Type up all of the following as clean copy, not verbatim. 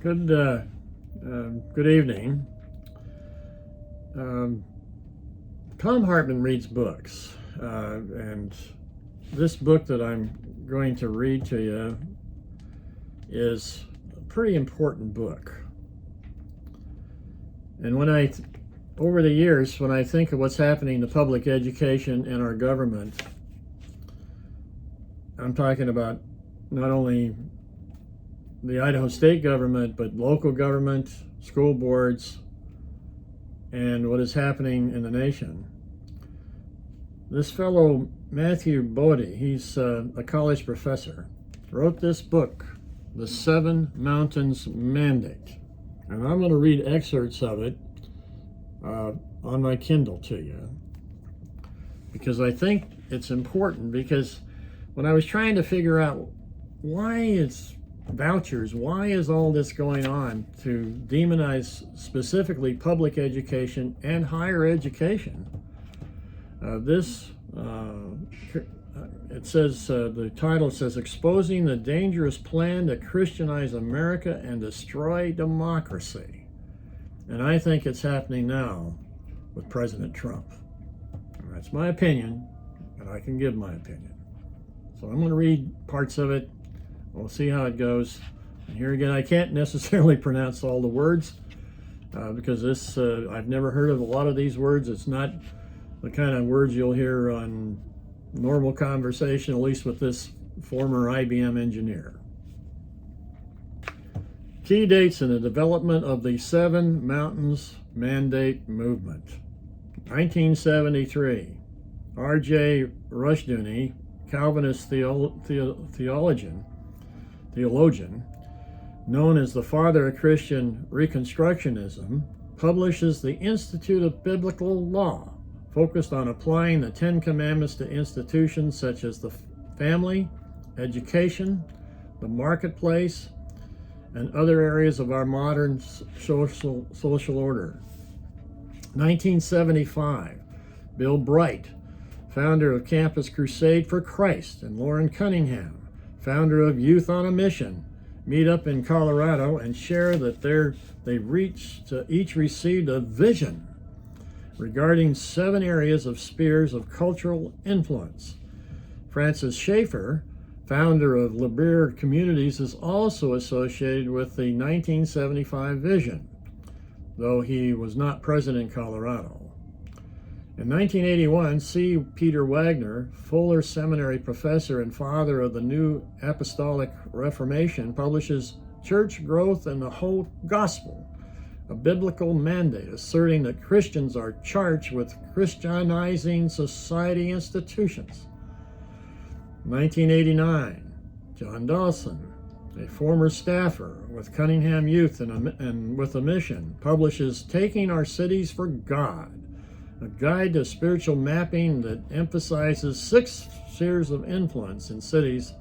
Good evening. Tom Hartman reads books, and this book that I'm going to read to you is a pretty important book. And over the years, when I think of what's happening to public education in our government, I'm talking about not only the Idaho state government, but local government, school boards, and what is happening in the nation. This fellow, Matthew Bodie, he's a college professor, wrote this book, The Seven Mountains Mandate. And I'm going to read excerpts of it on my Kindle to you, because I think it's important. Because when I was trying to figure out why is all this going on to demonize specifically public education and higher education, it says, the title says, Exposing the Dangerous Plan to Christianize America and Destroy Democracy. And I think it's happening now with President Trump. And that's my opinion, and I can give my opinion. So I'm going to read parts of it. We'll see how it goes. And here again, I can't necessarily pronounce all the words because I've never heard of a lot of these words. It's not the kind of words you'll hear on normal conversation, at least with this former IBM engineer. Key dates in the development of the Seven Mountains Mandate Movement. 1973, R.J. Rushdoony, Calvinist theologian, known as the father of Christian Reconstructionism, publishes the Institute of Biblical Law, focused on applying the Ten Commandments to institutions such as the family, education, the marketplace, and other areas of our modern social order. 1975, Bill Bright, founder of Campus Crusade for Christ, and Lauren Cunningham, founder of Youth on a Mission, meet up in Colorado and share that they each received a vision regarding 7 areas of spheres of cultural influence. Francis Schaeffer, founder of Liber Communities, is also associated with the 1975 vision, though he was not present in Colorado. In 1981, C. Peter Wagner, Fuller Seminary professor and father of the New Apostolic Reformation, publishes Church Growth and the Whole Gospel, a biblical mandate asserting that Christians are charged with Christianizing society institutions. 1989, John Dawson, a former staffer with Cunningham Youth and with a Mission, publishes Taking Our Cities for God, a guide to spiritual mapping that emphasizes 6 spheres of influence in cities,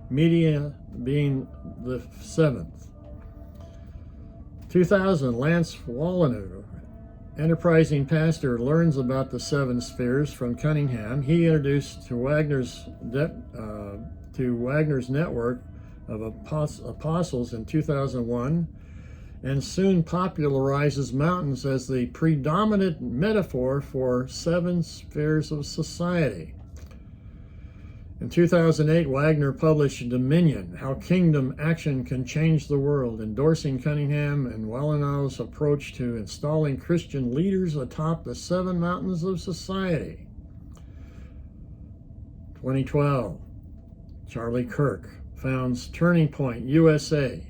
media being the 7th. 2000, Lance Wallanu, enterprising pastor, learns about the 7 spheres from Cunningham. He introduced to Wagner's network of apostles in 2001, and soon popularizes mountains as the predominant metaphor for 7 spheres of society. In 2008, Wagner published Dominion, How Kingdom Action Can Change the World, endorsing Cunningham and Wallenau's approach to installing Christian leaders atop the 7 mountains of society. 2012, Charlie Kirk founds Turning Point USA.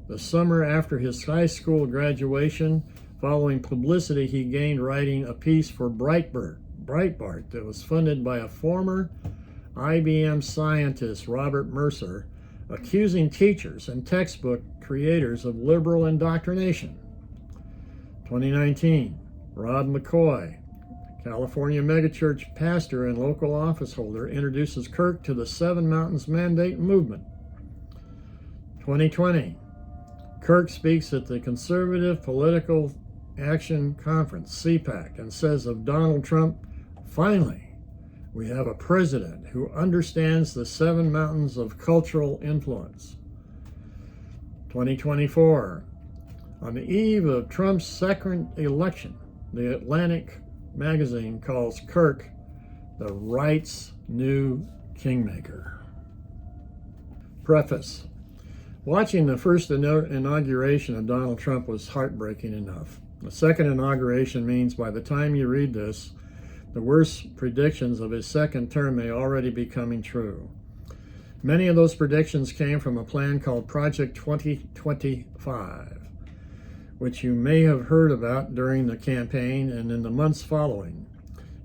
The summer after his high school graduation, following publicity he gained writing a piece for Breitbart that was funded by a former IBM scientist, Robert Mercer, accusing teachers and textbook creators of liberal indoctrination. 2019, Rob McCoy, California megachurch pastor and local office holder, introduces Kirk to the Seven Mountains Mandate movement. 2020, Kirk speaks at the Conservative Political Action Conference, CPAC, and says of Donald Trump, "Finally, we have a president who understands the 7 mountains of cultural influence." 2024. On the eve of Trump's second election, the Atlantic magazine calls Kirk the right's new kingmaker. Preface. Watching the first inauguration of Donald Trump was heartbreaking enough. The second inauguration means by the time you read this, the worst predictions of his second term may already be coming true. Many of those predictions came from a plan called Project 2025, which you may have heard about during the campaign and in the months following.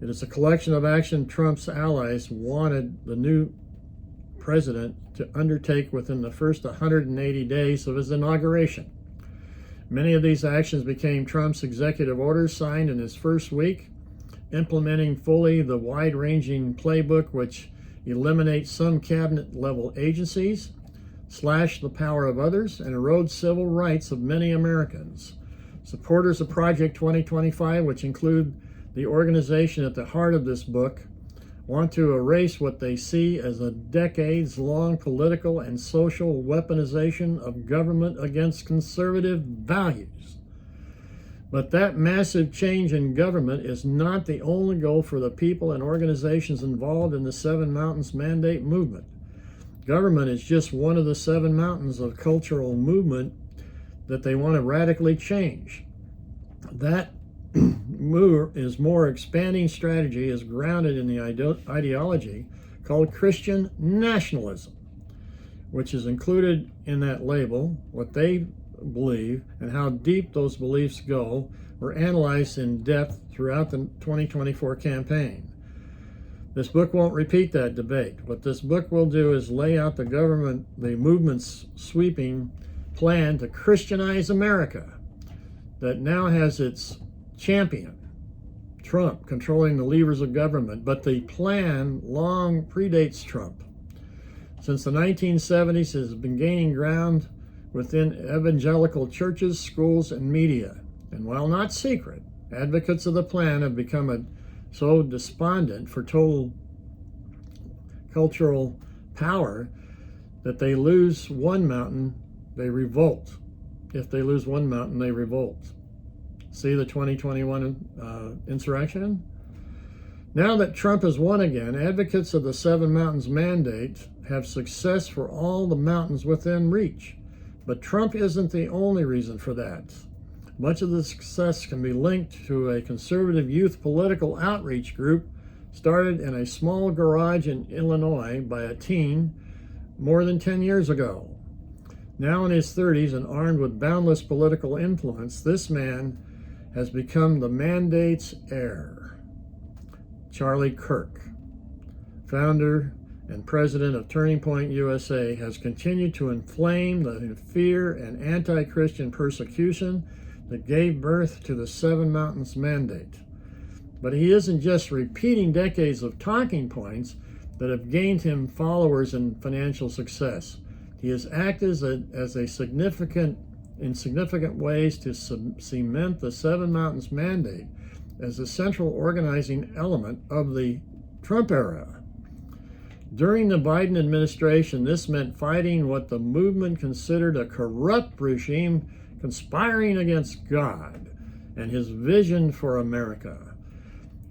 It is a collection of action Trump's allies wanted the new president to undertake within the first 180 days of his inauguration. Many of these actions became Trump's executive orders signed in his first week, implementing fully the wide-ranging playbook which eliminates some cabinet-level agencies, slash the power of others, and erode civil rights of many Americans. Supporters of Project 2025, which include the organization at the heart of this book, want to erase what they see as a decades-long political and social weaponization of government against conservative values. But that massive change in government is not the only goal for the people and organizations involved in the Seven Mountains Mandate movement. Government is just one of the seven mountains of cultural movement that they want to radically change. That more expanding strategy is grounded in the ideology called Christian nationalism, which is included in that label. What they believe and how deep those beliefs go were analyzed in depth throughout the 2024 campaign. This book won't repeat that debate. What this book will do is lay out the movement's sweeping plan to Christianize America that now has its champion, Trump, controlling the levers of government. But the plan long predates Trump. Since the 1970s, it has been gaining ground within evangelical churches, schools, and media. And while not secret, advocates of the plan have become so despondent for total cultural power that they lose one mountain, they revolt. If they lose one mountain, they revolt. See the 2021 insurrection? Now that Trump has won again, advocates of the Seven Mountains Mandate have success for all the mountains within reach. But Trump isn't the only reason for that. Much of the success can be linked to a conservative youth political outreach group started in a small garage in Illinois by a teen more than 10 years ago. Now in his 30s and armed with boundless political influence, this man has become the mandate's heir. Charlie Kirk, founder and president of Turning Point USA, has continued to inflame the fear and anti-Christian persecution that gave birth to the Seven Mountains Mandate. But he isn't just repeating decades of talking points that have gained him followers and financial success. He has acted in significant ways to cement the Seven Mountains Mandate as the central organizing element of the Trump era. During the Biden administration, this meant fighting what the movement considered a corrupt regime conspiring against God and his vision for America.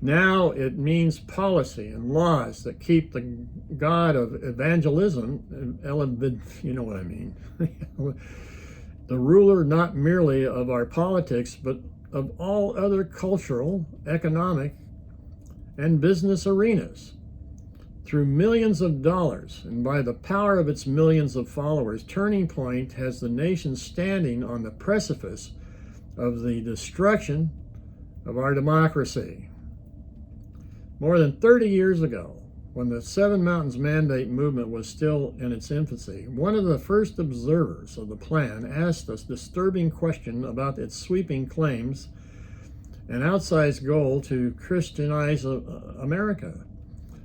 Now it means policy and laws that keep the God of evangelism, you know what I mean, the ruler not merely of our politics, but of all other cultural, economic, and business arenas. Through millions of dollars and by the power of its millions of followers, Turning Point has the nation standing on the precipice of the destruction of our democracy. More than 30 years ago, when the Seven Mountains Mandate movement was still in its infancy, one of the first observers of the plan asked a disturbing question about its sweeping claims and outsized goal to Christianize America.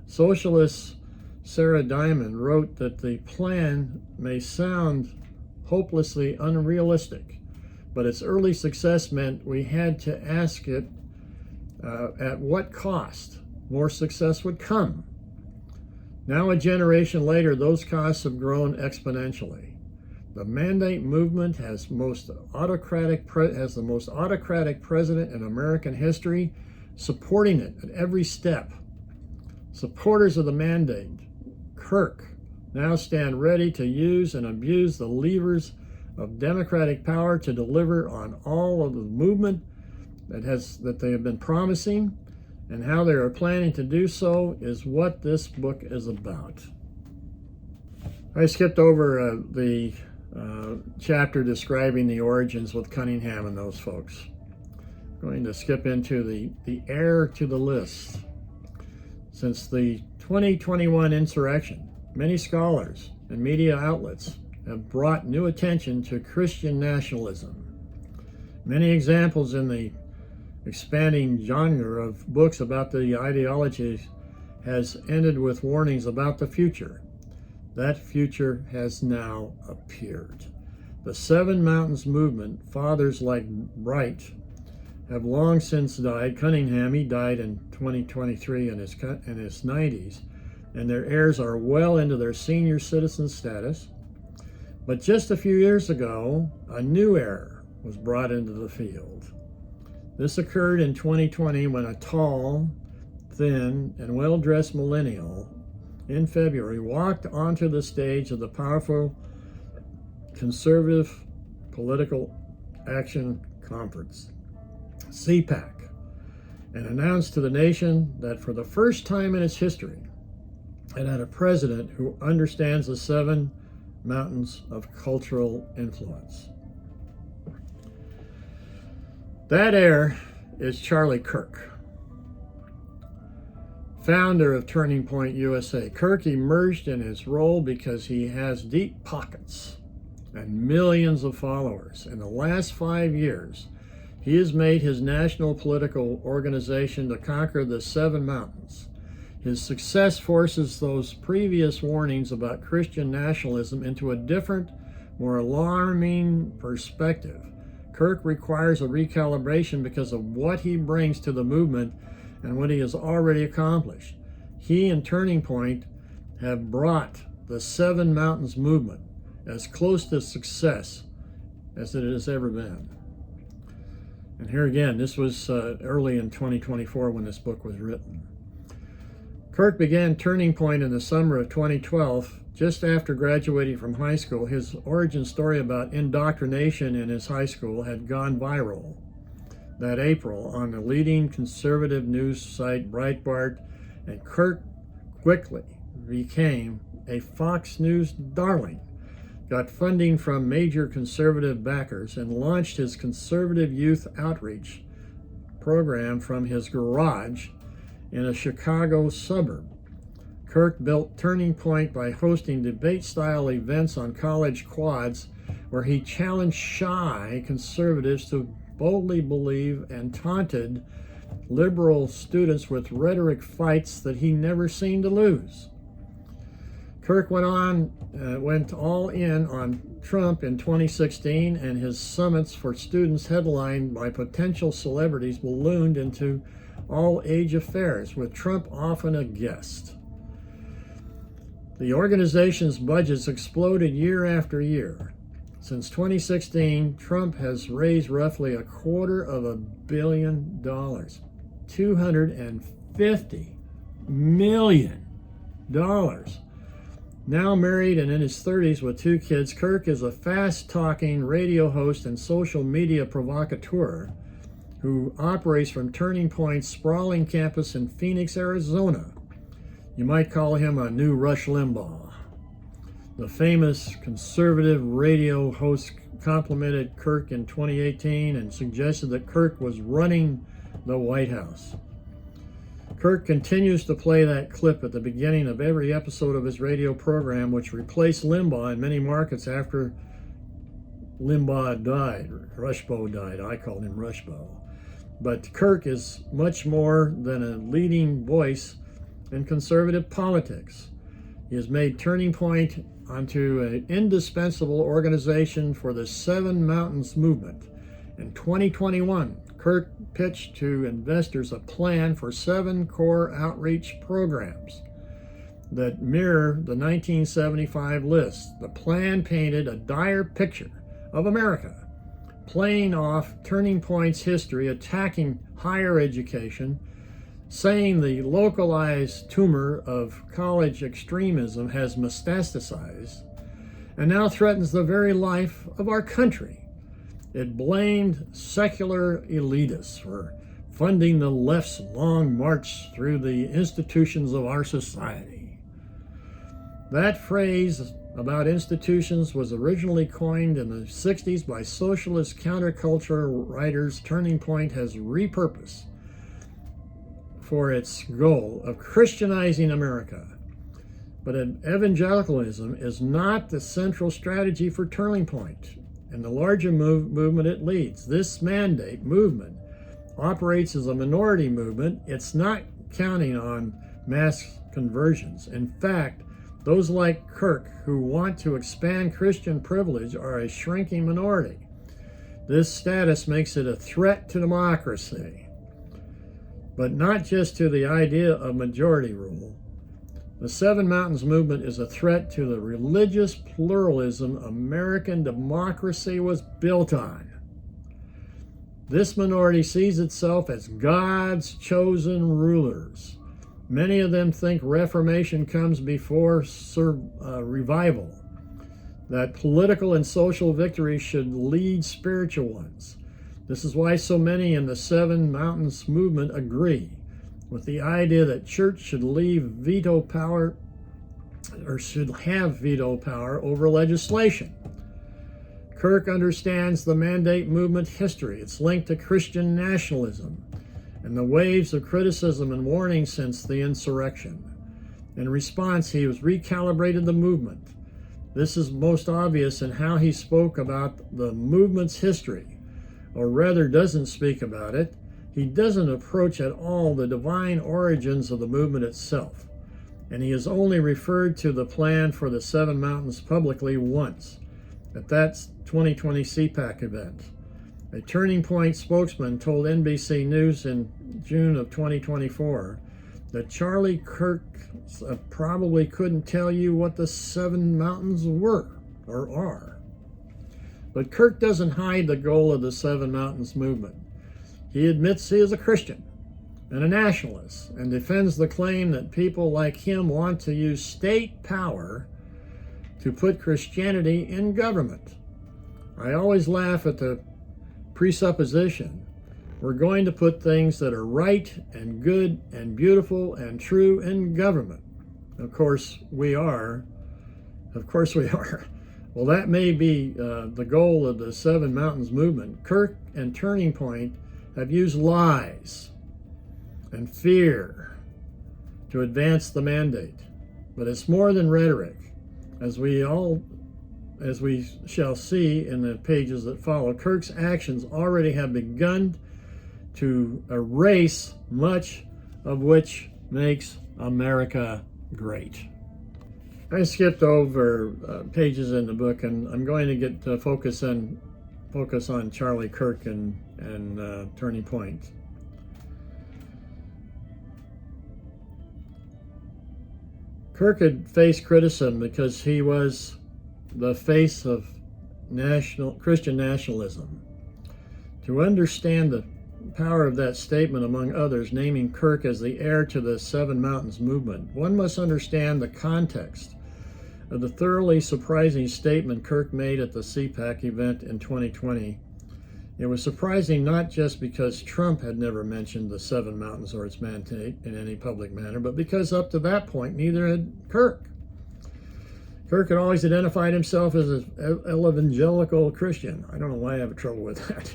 Socialist Sarah Diamond wrote that the plan may sound hopelessly unrealistic, but its early success meant we had to ask it at what cost more success would come. Now, a generation later, those costs have grown exponentially. The Mandate movement has the most autocratic president in American history, supporting it at every step. Supporters of the mandate, Kirk, now stand ready to use and abuse the levers of democratic power to deliver on all of the movement that they have been promising, and how they are planning to do so is what this book is about. I skipped over the chapter describing the origins with Cunningham and those folks. I'm going to skip into the heir to the list. Since the 2021 insurrection, many scholars and media outlets have brought new attention to Christian nationalism. Many examples in the expanding genre of books about the ideology has ended with warnings about the future. That future has now appeared. The Seven Mountains movement, fathers like Bright, have long since died. Cunningham, he died in 2023 in his 90s, and their heirs are well into their senior citizen status. But just a few years ago, a new heir was brought into the field. This occurred in 2020 when a tall, thin, and well-dressed millennial in February walked onto the stage of the powerful Conservative Political Action Conference, CPAC, and announced to the nation that for the first time in its history, it had a president who understands the seven mountains of cultural influence. That heir is Charlie Kirk, founder of Turning Point USA. Kirk emerged in his role because he has deep pockets and millions of followers. In the last 5 years, he has made his national political organization to conquer the seven mountains. His success forces those previous warnings about Christian nationalism into a different, more alarming perspective. Kirk requires a recalibration because of what he brings to the movement and what he has already accomplished. He and Turning Point have brought the Seven Mountains movement as close to success as it has ever been. And here again, this was early in 2024 when this book was written. Kirk began Turning Point in the summer of 2012, just after graduating from high school. His origin story about indoctrination in his high school had gone viral that April on the leading conservative news site Breitbart, and Kirk quickly became a Fox News darling, got funding from major conservative backers, and launched his conservative youth outreach program from his garage in a Chicago suburb. Kirk built Turning Point by hosting debate-style events on college quads where he challenged shy conservatives to boldly believe and taunted liberal students with rhetoric fights that he never seemed to lose. Kirk went all in on Trump in 2016, and his summits for students headlined by potential celebrities ballooned into all-age affairs, with Trump often a guest. The organization's budgets exploded year after year. Since 2016, Trump has raised roughly $250 million, $250 million. Now married and in his 30s with 2 kids, Kirk is a fast-talking radio host and social media provocateur who operates from Turning Point's sprawling campus in Phoenix, Arizona. You might call him a new Rush Limbaugh. The famous conservative radio host complimented Kirk in 2018 and suggested that Kirk was running the White House. Kirk continues to play that clip at the beginning of every episode of his radio program, which replaced Limbaugh in many markets after Limbaugh died, or Rushbo died. I called him Rushbo. But Kirk is much more than a leading voice in conservative politics. He has made Turning Point onto an indispensable organization for the Seven Mountains movement. In 2021, Kirk pitched to investors a plan for 7 core outreach programs. that mirror the 1975 list. The plan painted a dire picture of America, playing off Turning Point's history, attacking higher education, saying the localized tumor of college extremism has metastasized, and now threatens the very life of our country. It blamed secular elitists for funding the left's long march through the institutions of our society. That phrase about institutions was originally coined in the 60s by socialist counterculture writers. Turning Point has repurposed for its goal of Christianizing America. But evangelicalism is not the central strategy for Turning Point and the larger movement it leads. This mandate movement operates as a minority movement. It's not counting on mass conversions. In fact, those like Kirk who want to expand Christian privilege are a shrinking minority. This status makes it a threat to democracy, but not just to the idea of majority rule. The Seven Mountains movement is a threat to the religious pluralism American democracy was built on. This minority sees itself as God's chosen rulers. Many of them think Reformation comes before revival, that political and social victory should lead spiritual ones. This is why so many in the Seven Mountains movement agree with the idea that church should leave veto power, or should have veto power over legislation. Kirk understands the mandate movement history. It's linked to Christian nationalism and the waves of criticism and warning since the insurrection. In response, he has recalibrated the movement. This is most obvious in how he spoke about the movement's history, or rather doesn't speak about it. He doesn't approach at all the divine origins of the movement itself, and he has only referred to the plan for the Seven Mountains publicly once, at that 2020 CPAC event. A Turning Point spokesman told NBC News in June of 2024 that Charlie Kirk probably couldn't tell you what the Seven Mountains were or are. But Kirk doesn't hide the goal of the Seven Mountains movement. He admits he is a Christian and a nationalist and defends the claim that people like him want to use state power to put Christianity in government. I always laugh at the presupposition we're going to put things that are right and good and beautiful and true in government. Of course we are. Well, that may be the goal of the Seven Mountains movement. Kirk and Turning Point have used lies and fear to advance the mandate. But it's more than rhetoric, as we shall see in the pages that follow. Kirk's actions already have begun to erase much of which makes America great. I skipped over pages in the book, and I'm going to get to focus on Charlie Kirk and Turning Point. Kirk had faced criticism because he was the face of Christian nationalism. To understand the power of that statement, among others, naming Kirk as the heir to the Seven Mountains movement, one must understand the context of the thoroughly surprising statement Kirk made at the CPAC event in 2020. It was surprising not just because Trump had never mentioned the Seven Mountains or its mandate in any public manner, but because up to that point, neither had Kirk. Kirk had always identified himself as an evangelical Christian. I don't know why I have trouble with that.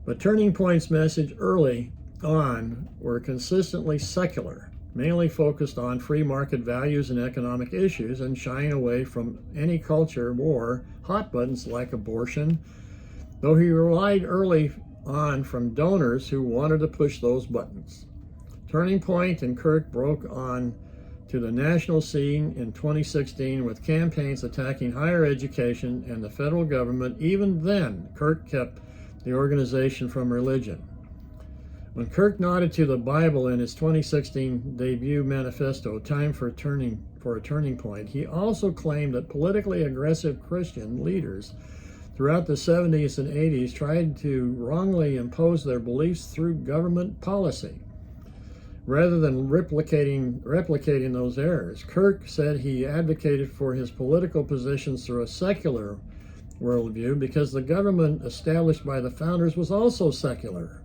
But Turning Point's message early on were consistently secular, mainly focused on free market values and economic issues, and shying away from any culture war hot buttons like abortion, though he relied early on from donors who wanted to push those buttons. Turning Point and Kirk broke on to the national scene in 2016 with campaigns attacking higher education and the federal government. Even then, Kirk kept the organization from religion. When Kirk nodded to the Bible in his 2016 debut manifesto, Time for for a turning point, he also claimed that politically aggressive Christian leaders throughout the 70s and 80s tried to wrongly impose their beliefs through government policy. Rather than replicating those errors, Kirk said he advocated for his political positions through a secular worldview because the government established by the founders was also secular.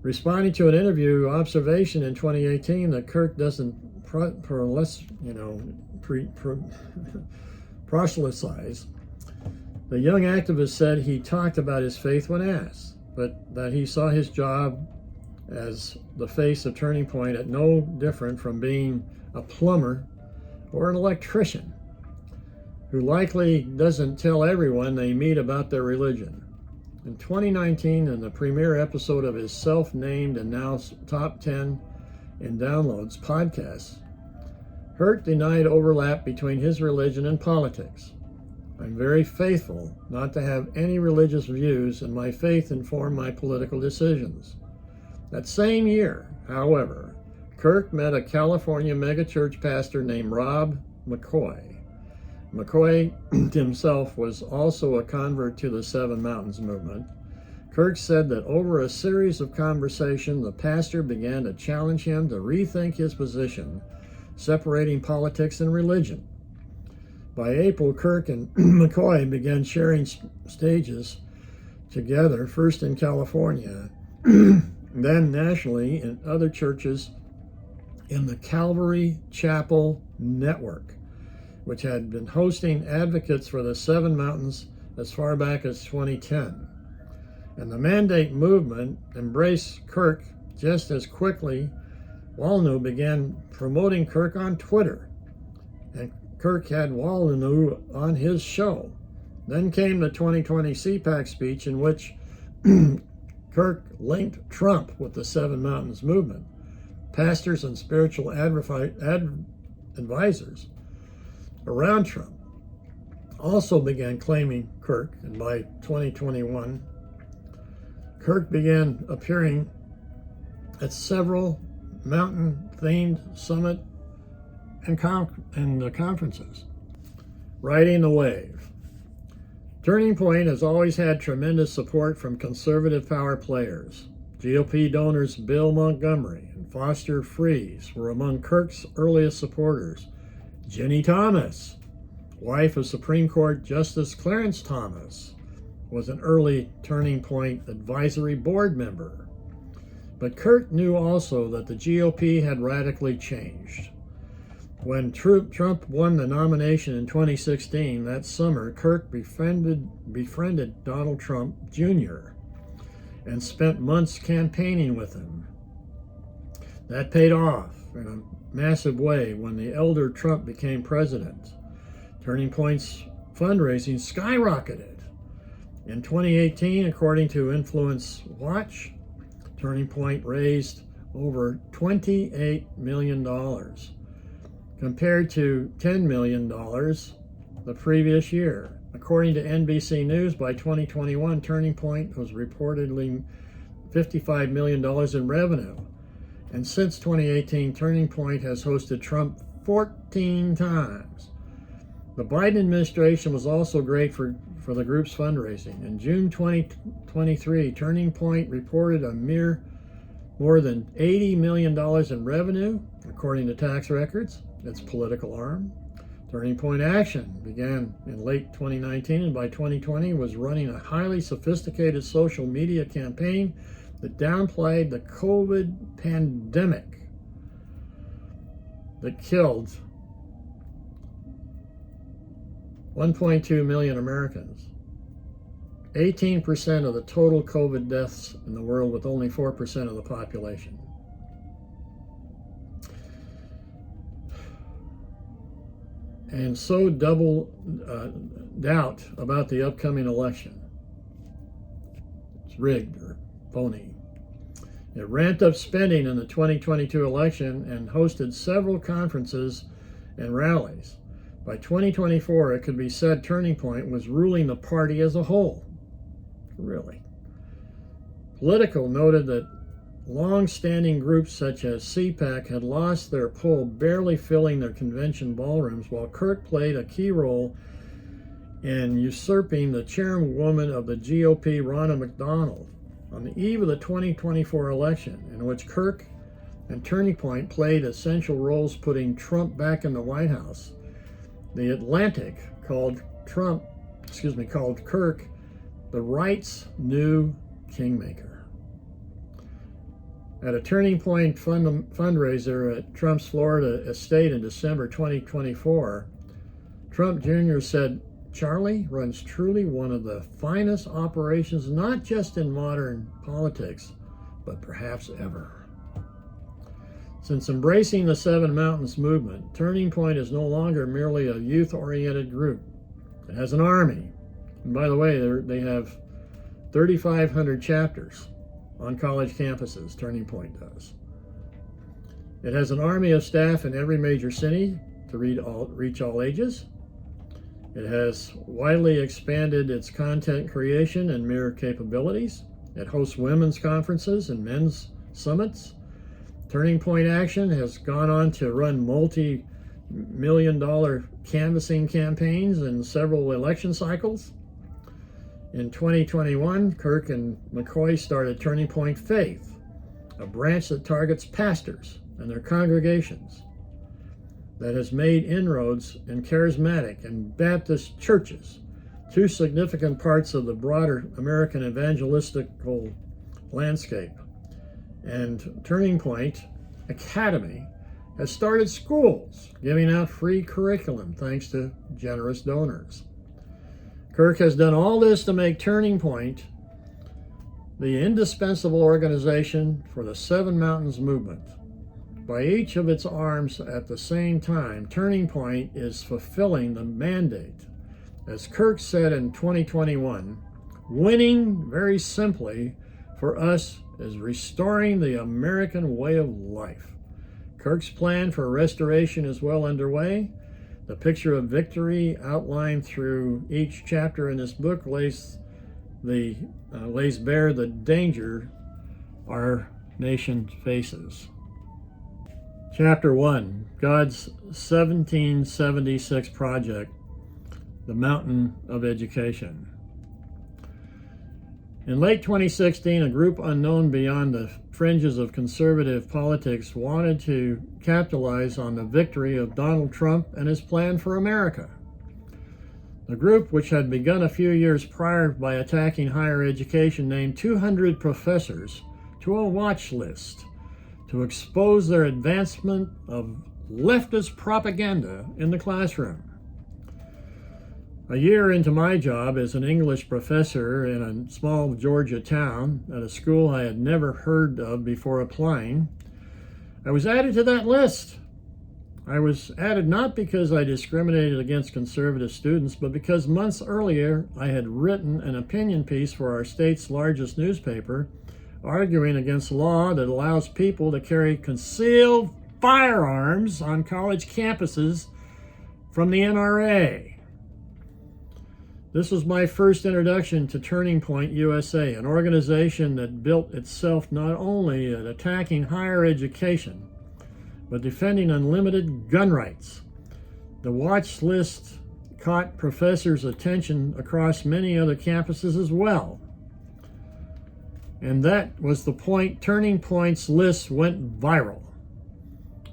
Responding to an interview observation in 2018 that Kirk doesn't proselytize, the young activist said he talked about his faith when asked, but that he saw his job as the face of Turning Point at no different from being a plumber or an electrician who likely doesn't tell everyone they meet about their religion. In 2019, in the premiere episode of his self-named and now top 10 in downloads podcast, Hurt denied overlap between his religion and politics. I'm very faithful not to have any religious views, and my faith inform my political decisions. That same year, however, Kirk met a California megachurch pastor named Rob McCoy. McCoy himself was also a convert to the Seven Mountains movement. Kirk said that over a series of conversations, the pastor began to challenge him to rethink his position, separating politics and religion. By April, Kirk and McCoy began sharing stages together, first in California, then nationally in other churches in the Calvary Chapel Network, which had been hosting advocates for the Seven Mountains as far back as 2010. And the Mandate movement embraced Kirk just as quickly. Walnu began promoting Kirk on Twitter, and Kirk had Walnu on his show. Then came the 2020 CPAC speech in which Kirk linked Trump with the Seven Mountains movement. Pastors and spiritual advisors around Trump also began claiming Kirk, and by 2021, Kirk began appearing at several mountain-themed summit and conferences. Riding the wave. Turning Point has always had tremendous support from conservative power players. GOP donors Bill Montgomery and Foster Friess were among Kirk's earliest supporters. Ginny Thomas, wife of Supreme Court Justice Clarence Thomas, was an early Turning Point advisory board member. But Kirk knew also that the GOP had radically changed. When Trump won the nomination in 2016, that summer, Kirk befriended Donald Trump Jr. and spent months campaigning with him. That paid off in a massive way when the elder Trump became president. Turning Point's fundraising skyrocketed. In 2018, according to Influence Watch, Turning Point raised over $28 million, compared to $10 million the previous year. According to NBC News, by 2021, Turning Point was reportedly $55 million in revenue. And since 2018, Turning Point has hosted Trump 14 times. The Biden administration was also great for the group's fundraising. In June 2023, Turning Point reported a mere more than $80 million in revenue, according to tax records, its political arm. Turning Point Action began in late 2019 and by 2020 was running a highly sophisticated social media campaign that downplayed the COVID pandemic that killed 1.2 million Americans, 18% of the total COVID deaths in the world, with only 4% of the population. And so double doubt about the upcoming election. It's rigged or phony. It ramped up spending in the 2022 election and hosted several conferences and rallies. By 2024, it could be said Turning Point was ruling the party as a whole. Really. Politico noted that long-standing groups such as CPAC had lost their pull, barely filling their convention ballrooms, while Kirk played a key role in usurping the chairwoman of the GOP, Ronna McDonald, on the eve of the 2024 election, in which Kirk and Turning Point played essential roles putting Trump back in the White House. The Atlantic called Kirk the right's new kingmaker. At a Turning Point fundraiser at Trump's Florida estate in December 2024, Trump Jr. said, "Charlie runs truly one of the finest operations, not just in modern politics, but perhaps ever." Since embracing the Seven Mountains movement, Turning Point is no longer merely a youth-oriented group. It has an army. And by the way, they have 3,500 chapters on college campuses, Turning Point does. It has an army of staff in every major city to reach all ages. It has widely expanded its content creation and mirror capabilities. It hosts women's conferences and men's summits. Turning Point Action has gone on to run multi-million-dollar canvassing campaigns in several election cycles. In 2021, Kirk and McCoy started Turning Point Faith, a branch that targets pastors and their congregations, that has made inroads in charismatic and Baptist churches, two significant parts of the broader American evangelistical landscape. And Turning Point Academy has started schools, giving out free curriculum thanks to generous donors. Kirk has done all this to make Turning Point the indispensable organization for the Seven Mountains movement. By each of its arms at the same time, Turning Point is fulfilling the mandate. As Kirk said in 2021, winning, very simply, for us is restoring the American way of life. Kirk's plan for restoration is well underway. The picture of victory outlined through each chapter in this book lays bare the danger our nation faces. Chapter 1, God's 1776 Project, the Mountain of Education. In late 2016, a group unknown beyond the fringes of conservative politics wanted to capitalize on the victory of Donald Trump and his plan for America. The group, which had begun a few years prior by attacking higher education, named 200 professors to a watch list to expose their advancement of leftist propaganda in the classroom. A year into my job as an English professor in a small Georgia town at a school I had never heard of before applying, I was added to that list. I was added not because I discriminated against conservative students, but because months earlier I had written an opinion piece for our state's largest newspaper, arguing against law that allows people to carry concealed firearms on college campuses from the NRA. This was my first introduction to Turning Point USA, an organization that built itself not only at attacking higher education, but defending unlimited gun rights. The watch list caught professors' attention across many other campuses as well. And that was the point. Turning Point's list went viral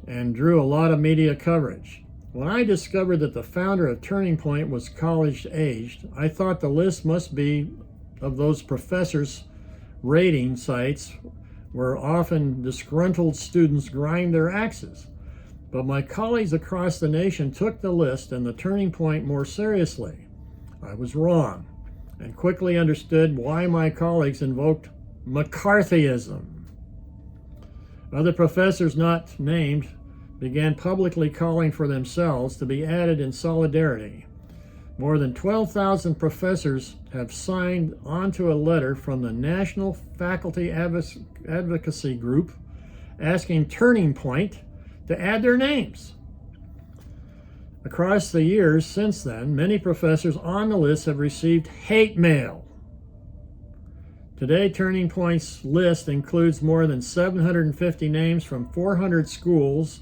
and drew a lot of media coverage. When I discovered that the founder of Turning Point was college-aged, I thought the list must be of those professors' rating sites where often disgruntled students grind their axes. But my colleagues across the nation took the list and the Turning Point more seriously. I was wrong, and quickly understood why my colleagues invoked McCarthyism. Other professors not named began publicly calling for themselves to be added in solidarity. More than 12,000 professors have signed onto a letter from the National Faculty Advocacy Group asking Turning Point to add their names. Across the years since then, many professors on the list have received hate mail. Today, Turning Point's list includes more than 750 names from 400 schools.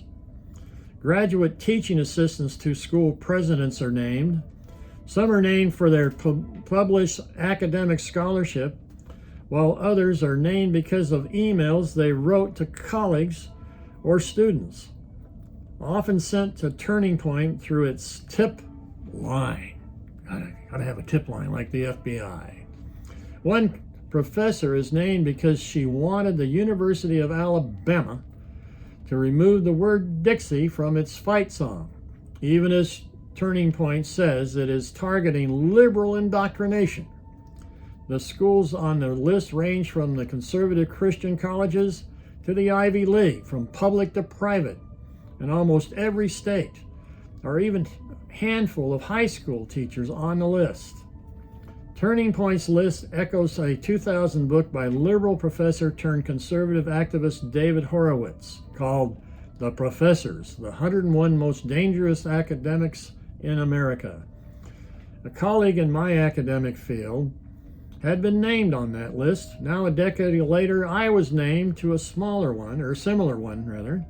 Graduate teaching assistants to school presidents are named. Some are named for their published academic scholarship, while others are named because of emails they wrote to colleagues or students, often sent to Turning Point through its tip line. Gotta have a tip line like the FBI. One professor is named because she wanted the University of Alabama to remove the word Dixie from its fight song, even as Turning Point says it is targeting liberal indoctrination. The schools on the list range from the conservative Christian colleges to the Ivy League, from public to private, in almost every state, or even a handful of high school teachers on the list. Turning Point's list echoes a 2000 book by liberal professor turned conservative activist David Horowitz called The Professors, the 101 Most Dangerous Academics in America. A colleague in my academic field had been named on that list. Now, a decade later, I was named to a similar one.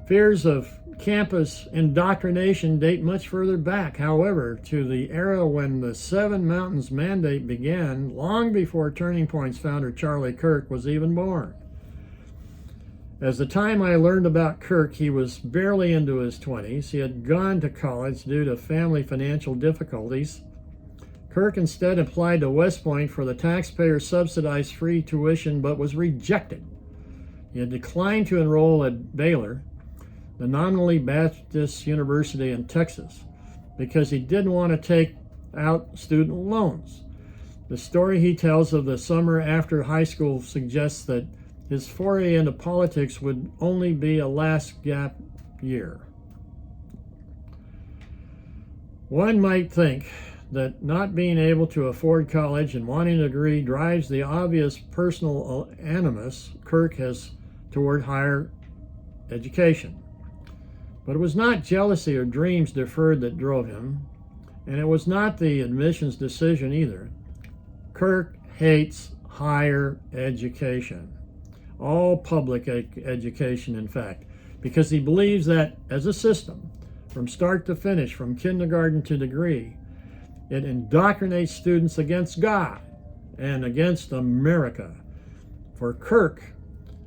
Fears of campus indoctrination date much further back, however, to the era when the Seven Mountains Mandate began, long before Turning Point's founder Charlie Kirk was even born. As the time I learned about Kirk, he was barely into his 20s. He had gone to college due to family financial difficulties. Kirk instead applied to West Point for the taxpayer-subsidized free tuition, but was rejected. He had declined to enroll at Baylor, the nominally Baptist University in Texas, because he didn't want to take out student loans. The story he tells of the summer after high school suggests that his foray into politics would only be a last gap year. One might think that not being able to afford college and wanting a degree drives the obvious personal animus Kirk has toward higher education. But it was not jealousy or dreams deferred that drove him, and it was not the admissions decision either. Kirk hates higher education, all public education, in fact, because he believes that as a system, from start to finish, from kindergarten to degree, it indoctrinates students against God and against America. For Kirk,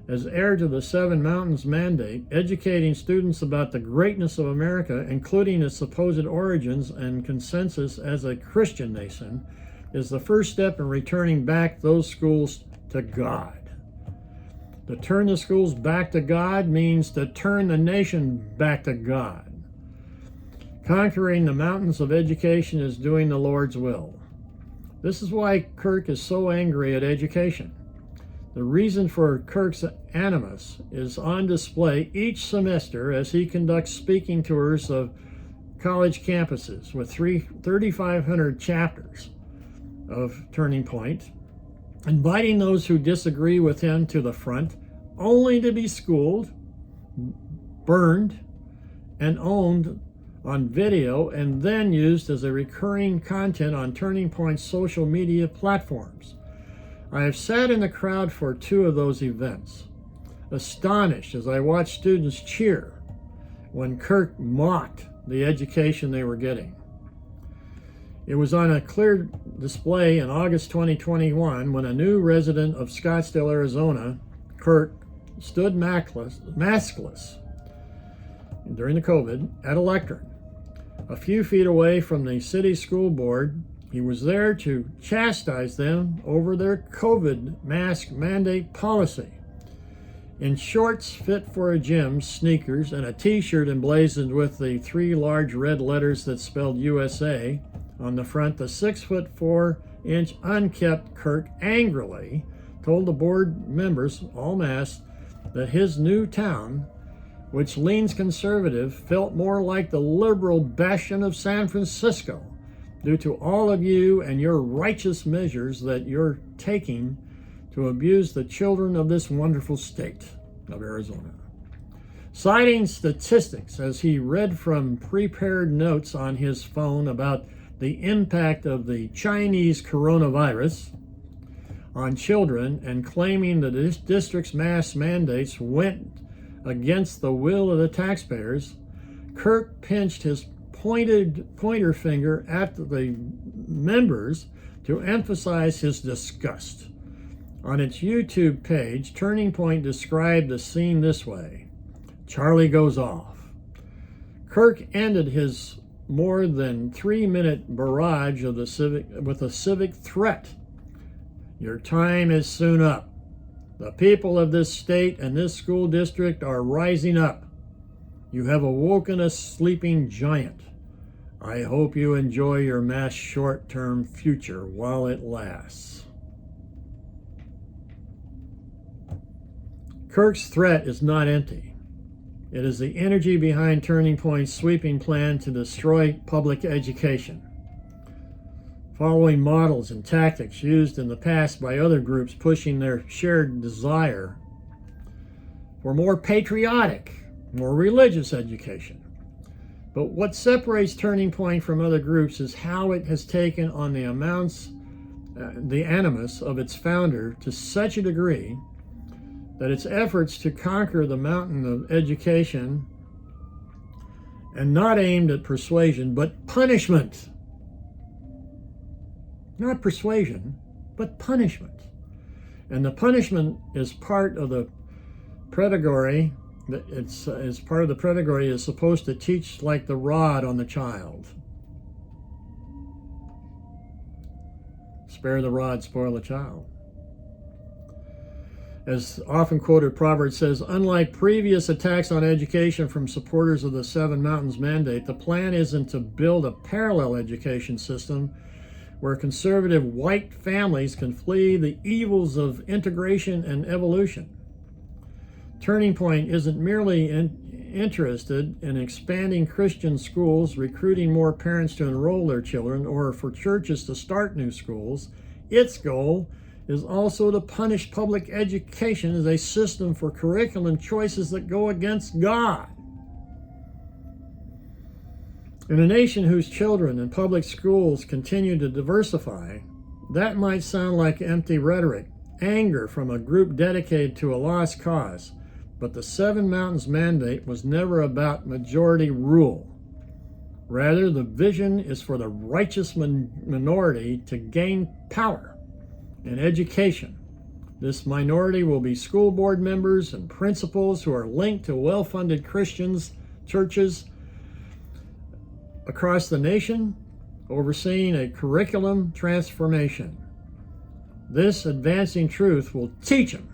as heir to the Seven Mountains Mandate, educating students about the greatness of America, including its supposed origins and consensus as a Christian nation, is the first step in returning back those schools to God. To turn the schools back to God means to turn the nation back to God. Conquering the mountains of education is doing the Lord's will. This is why Kirk is so angry at education. The reason for Kirk's animus is on display each semester as he conducts speaking tours of college campuses with 3,500 chapters of Turning Point, inviting those who disagree with him to the front, only to be schooled, burned, and owned on video, and then used as a recurring content on Turning Point's social media platforms. I have sat in the crowd for two of those events, astonished as I watched students cheer when Kirk mocked the education they were getting. It was on a clear display in August 2021 when a new resident of Scottsdale, Arizona, Kirk, stood maskless during the COVID at a lectern. A few feet away from the city school board, he was there to chastise them over their COVID mask mandate policy. In shorts fit for a gym, sneakers, and a t-shirt emblazoned with the three large red letters that spelled USA on the front, the 6'4" unkept Kirk angrily told the board members, all masked, that his new town, which leans conservative, felt more like the liberal bastion of San Francisco due to all of you and your righteous measures that you're taking to abuse the children of this wonderful state of Arizona. Citing statistics as he read from prepared notes on his phone about the impact of the Chinese coronavirus on children and claiming that this district's mask mandates went against the will of the taxpayers, Kirk pinched his pointer finger at the members to emphasize his disgust. On its YouTube page, Turning Point described the scene this way: Charlie goes off. Kirk ended his more than 3-minute barrage of with a civic threat. Your time is soon up. The people of this state and this school district are rising up. You have awoken a sleeping giant. I hope you enjoy your mass short-term future while it lasts. Kirk's threat is not empty. It is the energy behind Turning Point's sweeping plan to destroy public education, following models and tactics used in the past by other groups pushing their shared desire for more patriotic, more religious education. But what separates Turning Point from other groups is how it has taken on the animus of its founder to such a degree that its efforts to conquer the mountain of education and not aimed at persuasion, but punishment. Not persuasion, but punishment. And the punishment is part of the pedagogy. It's part of the pedagogy is supposed to teach like the rod on the child. Spare the rod, spoil the child. As often quoted proverb says, unlike previous attacks on education from supporters of the Seven Mountains Mandate, the plan isn't to build a parallel education system where conservative white families can flee the evils of integration and evolution. Turning Point isn't merely interested in expanding Christian schools, recruiting more parents to enroll their children, or for churches to start new schools. Its goal is also to punish public education as a system for curriculum choices that go against God. In a nation whose children and public schools continue to diversify, that might sound like empty rhetoric, anger from a group dedicated to a lost cause. But the Seven Mountains Mandate was never about majority rule. Rather, the vision is for the righteous minority to gain power in education. This minority will be school board members and principals who are linked to well-funded Christians, churches across the nation, overseeing a curriculum transformation. This advancing truth will teach them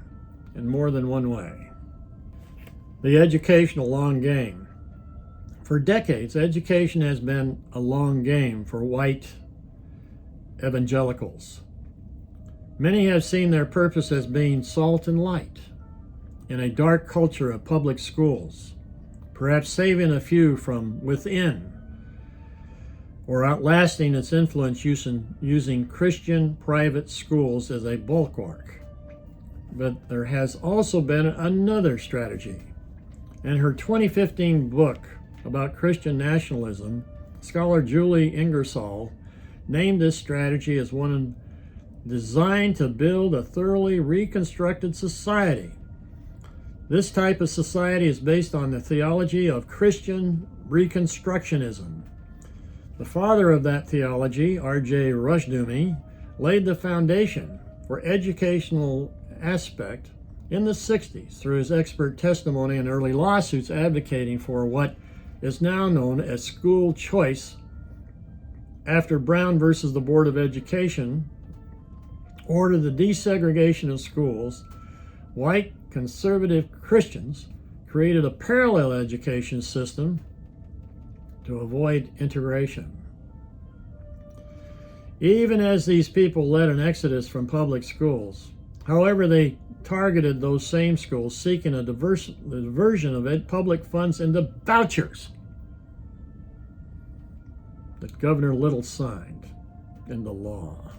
in more than one way. The educational long game. For decades, education has been a long game for white evangelicals. Many have seen their purpose as being salt and light in a dark culture of public schools, perhaps saving a few from within, or outlasting its influence using Christian private schools as a bulwark. But there has also been another strategy. In her 2015 book about Christian nationalism, scholar Julie Ingersoll named this strategy as one designed to build a thoroughly reconstructed society. This type of society is based on the theology of Christian Reconstructionism. The father of that theology, R.J. Rushduni, laid the foundation for educational aspect in the 60s through his expert testimony and early lawsuits advocating for what is now known as school choice. After Brown versus the Board of Education ordered the desegregation of schools, white conservative Christians created a parallel education system to avoid integration. Even as these people led an exodus from public schools, however, they targeted those same schools, seeking a diversion of public funds into vouchers that Governor Little signed into law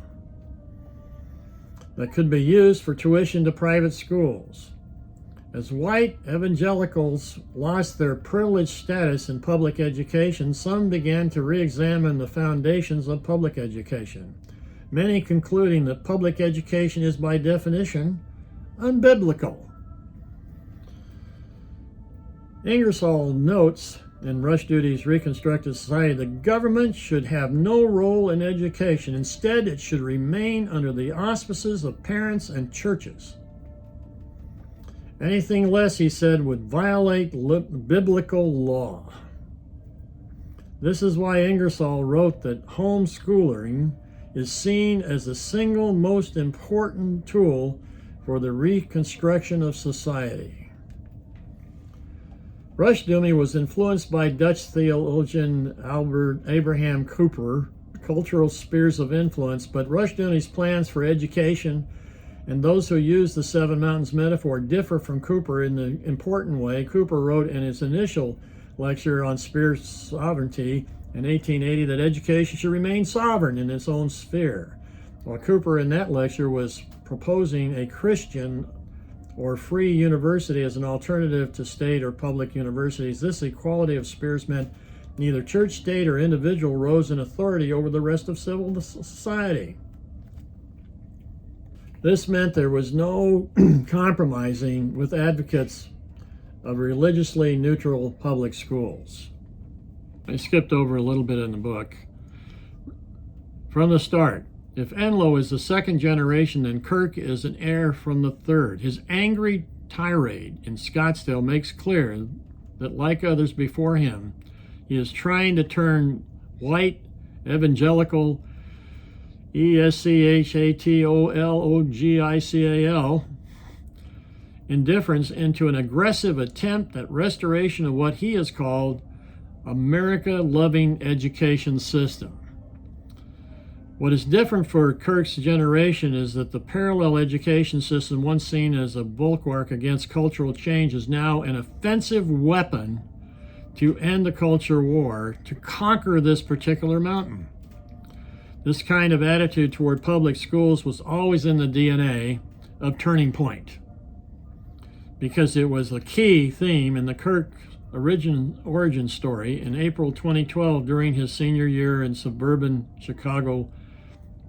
that could be used for tuition to private schools. As white evangelicals lost their privileged status in public education, some began to re-examine the foundations of public education. many concluding that public education is by definition unbiblical. Ingersoll notes in Rushdoony's Reconstructed Society, the government should have no role in education. Instead, it should remain under the auspices of parents and churches. Anything less, he said, would violate biblical law. This is why Ingersoll wrote that homeschooling is seen as the single most important tool for the reconstruction of society. Rushdoony was influenced by Dutch theologian Abraham Kuyper, cultural spheres of influence, but Rushdoony's plans for education and those who use the Seven Mountains metaphor differ from Kuyper in the important way. Kuyper wrote in his initial lecture on sphere sovereignty in 1880 that education should remain sovereign in its own sphere, while Kuyper in that lecture was proposing a Christian or free university as an alternative to state or public universities. This equality of spheres meant neither church, state, or individual rose in authority over the rest of civil society. This meant there was no compromising with advocates of religiously neutral public schools. I skipped over a little bit in the book. From the start, if Enlow is the second generation, then Kirk is an heir from the third. His angry tirade in Scottsdale makes clear that, like others before him, he is trying to turn white, evangelical, ESCHATOLOGICAL indifference into an aggressive attempt at restoration of what he has called America-loving education system. What is different for Kirk's generation is that the parallel education system, once seen as a bulwark against cultural change, is now an offensive weapon to end the culture war, to conquer this particular mountain. This kind of attitude toward public schools was always in the DNA of Turning Point, because it was a key theme in the Kirk origin story. In April 2012, during his senior year in suburban Chicago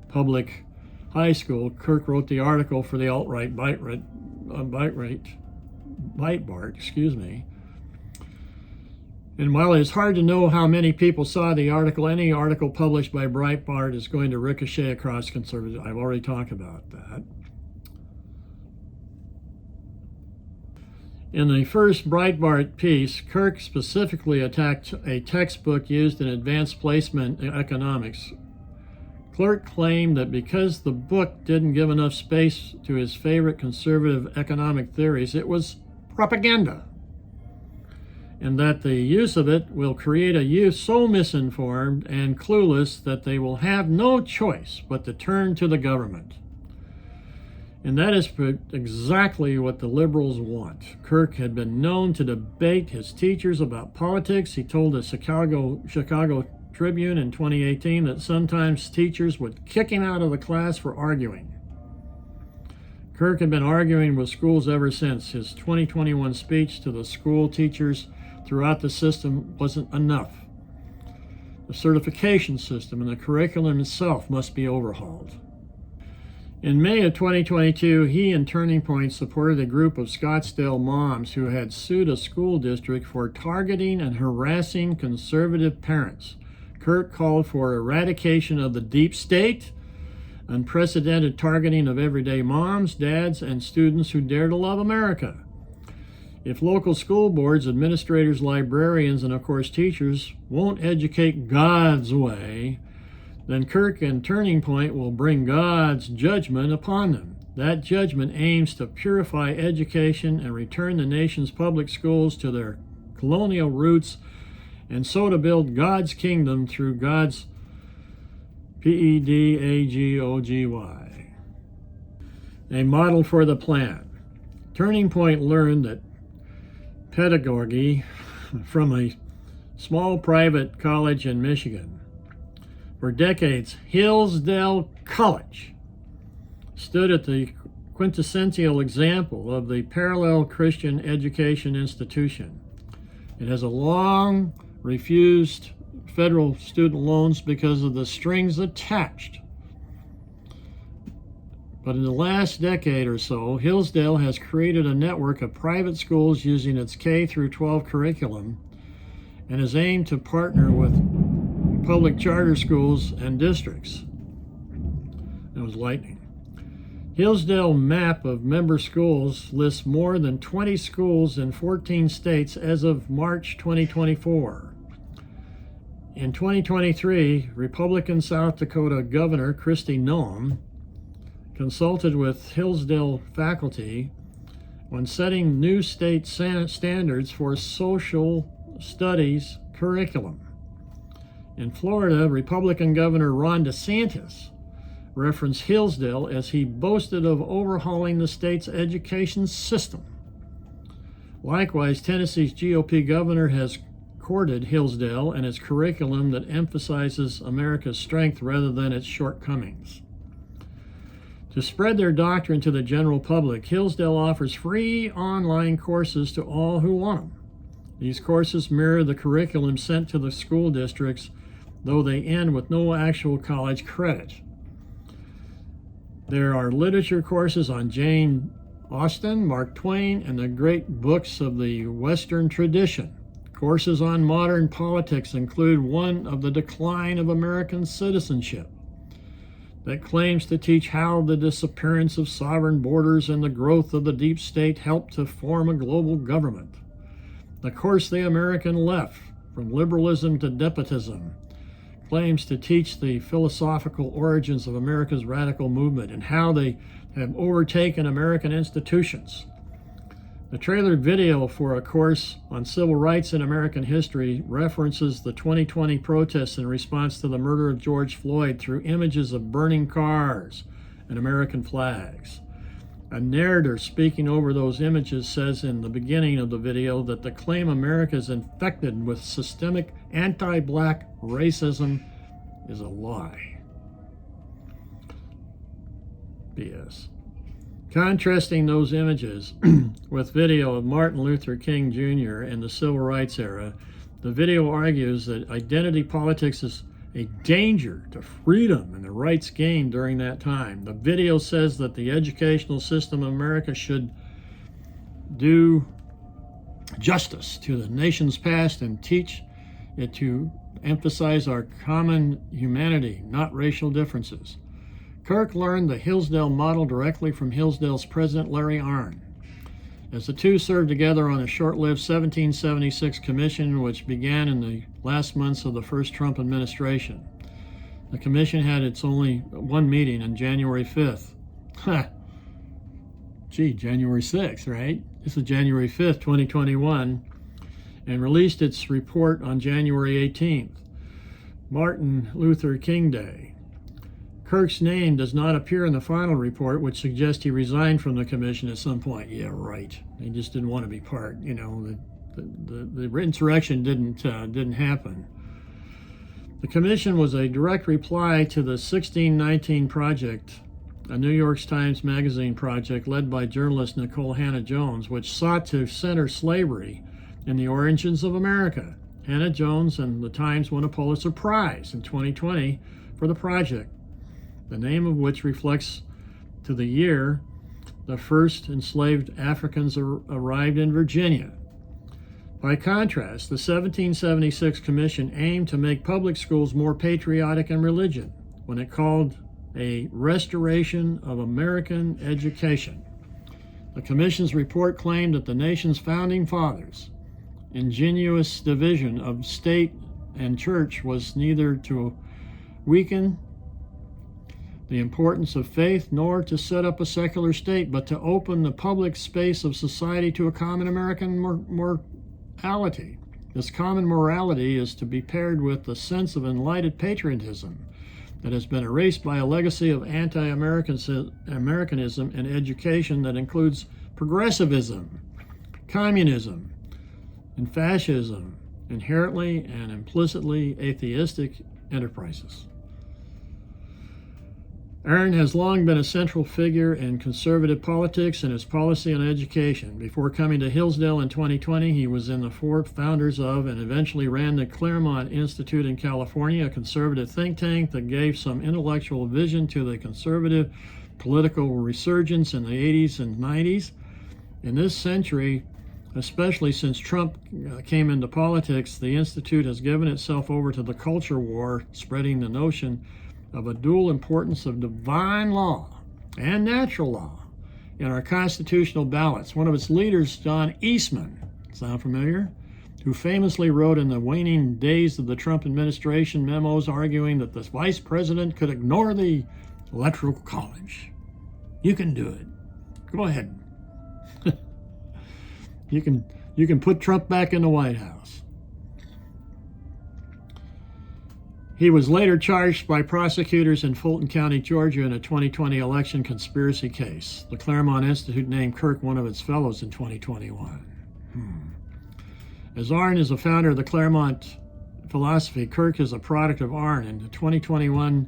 Public High School, Kirk wrote the article for the alt-right Breitbart, And while it's hard to know how many people saw the article, any article published by Breitbart is going to ricochet across conservatives. I've already talked about that. In the first Breitbart piece, Kirk specifically attacked a textbook used in advanced placement economics. Kirk claimed that because the book didn't give enough space to his favorite conservative economic theories, it was propaganda, and that the use of it will create a youth so misinformed and clueless that they will have no choice but to turn to the government. And that is exactly what the liberals want. Kirk had been known to debate his teachers about politics. He told the Chicago Tribune in 2018 that sometimes teachers would kick him out of the class for arguing. Kirk had been arguing with schools ever since. His 2021 speech to the school teachers throughout the system wasn't enough. The certification system and the curriculum itself must be overhauled. In May of 2022, he and Turning Point supported a group of Scottsdale moms who had sued a school district for targeting and harassing conservative parents. Kirk called for eradication of the deep state, unprecedented targeting of everyday moms, dads, and students who dare to love America. If local school boards, administrators, librarians, and of course teachers won't educate God's way, then Kirk and Turning Point will bring God's judgment upon them. That judgment aims to purify education and return the nation's public schools to their colonial roots, and so to build God's kingdom through God's pedagogy, a model for the plan. Turning Point learned that pedagogy from a small private college in Michigan. For decades, Hillsdale College stood at the quintessential example of the parallel Christian education institution. It has a long refused federal student loans because of the strings attached. But in the last decade or so, Hillsdale has created a network of private schools using its K through 12 curriculum and is aimed to partner with public charter schools and districts. It was lightning. Hillsdale map of member schools lists more than 20 schools in 14 states as of March 2024. In 2023, Republican South Dakota Governor Christen consulted with Hillsdale faculty on setting new state standards for social studies curriculum. In Florida, Republican Governor Ron DeSantis referenced Hillsdale as he boasted of overhauling the state's education system. Likewise, Tennessee's GOP governor has courted Hillsdale and its curriculum that emphasizes America's strength rather than its shortcomings. To spread their doctrine to the general public, Hillsdale offers free online courses to all who want them. These courses mirror the curriculum sent to the school districts, though they end with no actual college credit. There are literature courses on Jane Austen, Mark Twain, and the great books of the Western tradition. Courses on modern politics include one of the decline of American citizenship that claims to teach how the disappearance of sovereign borders and the growth of the deep state helped to form a global government. The course The American Left, From Liberalism to Despotism, claims to teach the philosophical origins of America's radical movement and how they have overtaken American institutions. The trailer video for a course on civil rights in American history references the 2020 protests in response to the murder of George Floyd through images of burning cars and American flags. A narrator speaking over those images says in the beginning of the video that the claim America is infected with systemic anti-black racism is a lie. BS. Contrasting those images with video of Martin Luther King Jr. in the Civil Rights era, the video argues that identity politics is a danger to freedom and the rights gained during that time. The video says that the educational system of America should do justice to the nation's past and teach it to emphasize our common humanity, not racial differences. Kirk learned the Hillsdale model directly from Hillsdale's president, Larry Arnn, as the two served together on a short-lived 1776 commission which began in the last months of the first Trump administration. The commission had its only one meeting on January 5th. January 6th, right? This is January 5th, 2021, and released its report on January 18th, Martin Luther King Day. Kirk's name does not appear in the final report, which suggests he resigned from the commission at some point. Yeah, right. He just didn't want to be part. You know, the insurrection didn't happen. The commission was a direct reply to the 1619 Project, a New York Times Magazine project led by journalist Nicole Hannah-Jones, which sought to center slavery in the origins of America. Hannah-Jones and the Times won a Pulitzer Prize in 2020 for the project, the name of which reflects to the year the first enslaved Africans arrived in Virginia. By contrast, the 1776 Commission aimed to make public schools more patriotic in religion when it called a restoration of American education. The Commission's report claimed that the nation's founding fathers' ingenious division of state and church was neither to weaken the importance of faith nor to set up a secular state, but to open the public space of society to a common American morality. This common morality is to be paired with the sense of enlightened patriotism that has been erased by a legacy of anti-Americanism in education that includes progressivism, communism, and fascism, inherently and implicitly atheistic enterprises. Aaron has long been a central figure in conservative politics and his policy on education. Before coming to Hillsdale in 2020, he was in the four founders of and eventually ran the Claremont Institute in California, a conservative think tank that gave some intellectual vision to the conservative political resurgence in the 80s and 90s. In this century, especially since Trump came into politics, the Institute has given itself over to the culture war, spreading the notion of a dual importance of divine law and natural law in our constitutional ballots. One of its leaders, John Eastman, sound familiar? Who famously wrote in the waning days of the Trump administration memos arguing that the vice president could ignore the Electoral College. You can do it. Go ahead. You can put Trump back in the White House. He was later charged by prosecutors in Fulton County, Georgia, in a 2020 election conspiracy case. The Claremont Institute named Kirk one of its fellows in 2021. As Arnn is a founder of the Claremont philosophy, Kirk is a product of Arnn. In the 2021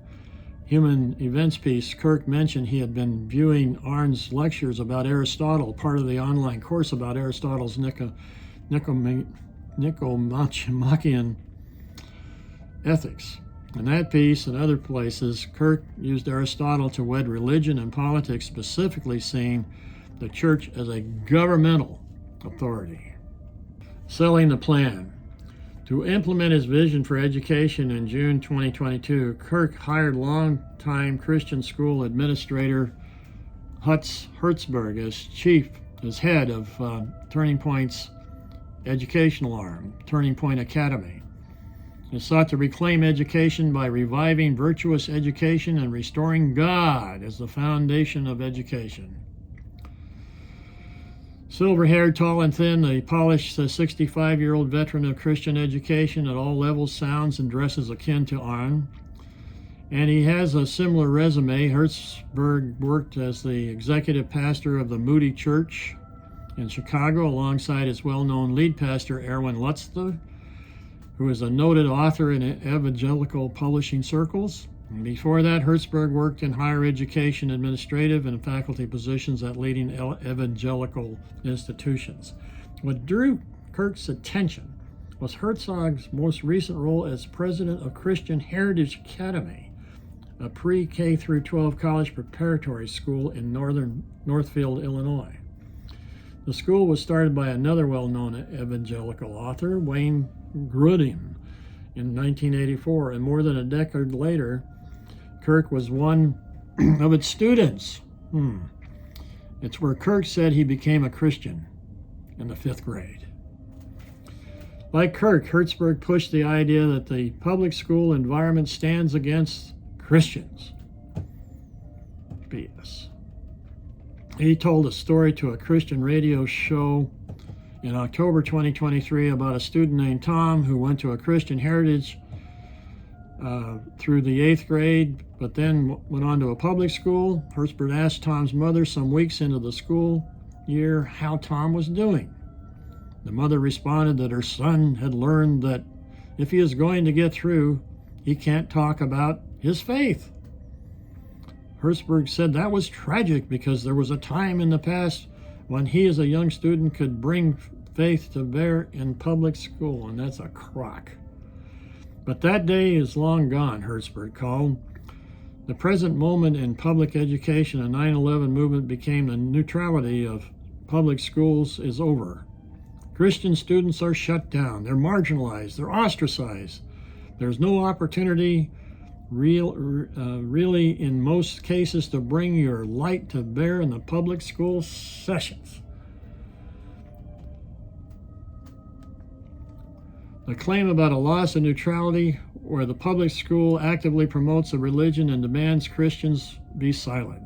Human Events piece, Kirk mentioned he had been viewing Arnn's lectures about Aristotle, part of the online course about Aristotle's Nicomachean ethics. In that piece and other places, Kirk used Aristotle to wed religion and politics, specifically seeing the church as a governmental authority. Selling the plan. To implement his vision for education in June 2022, Kirk hired longtime Christian school administrator Hutz Hertzberg as head of Turning Point's educational arm, Turning Point Academy. He sought to reclaim education by reviving virtuous education and restoring God as the foundation of education. Silver-haired, tall and thin, the polished 65-year-old veteran of Christian education at all levels sounds and dresses akin to Arnn. And he has a similar resume. Hertzberg worked as the executive pastor of the Moody Church in Chicago alongside his well-known lead pastor, Erwin Lutzer, who is a noted author in evangelical publishing circles. And before that, Hertzberg worked in higher education, administrative, and faculty positions at leading evangelical institutions. What drew Kirk's attention was Herzog's most recent role as president of Christian Heritage Academy, a pre-K through 12 college preparatory school in Northfield, Illinois. The school was started by another well-known evangelical author, Wayne Grudem, in 1984, and more than a decade later, Kirk was one of its students. It's where Kirk said he became a Christian in the 5th grade. Like Kirk, Hertzberg pushed the idea that the public school environment stands against Christians. BS. He told a story to a Christian radio show in October 2023 about a student named Tom who went to a Christian heritage through the 8th grade, but then went on to a public school. Hertzberg asked Tom's mother some weeks into the school year how Tom was doing. The mother responded that her son had learned that if he is going to get through, he can't talk about his faith. Hertzberg said that was tragic because there was a time in the past when he as a young student could bring faith to bear in public school, and that's a crock. But that day is long gone, Hertzberg called. The present moment in public education, the 9/11 movement became the neutrality of public schools, is over. Christian students are shut down. They're marginalized. They're ostracized. There's no opportunity really in most cases to bring your light to bear in the public school sessions. The claim about a loss of neutrality where the public school actively promotes a religion and demands Christians be silent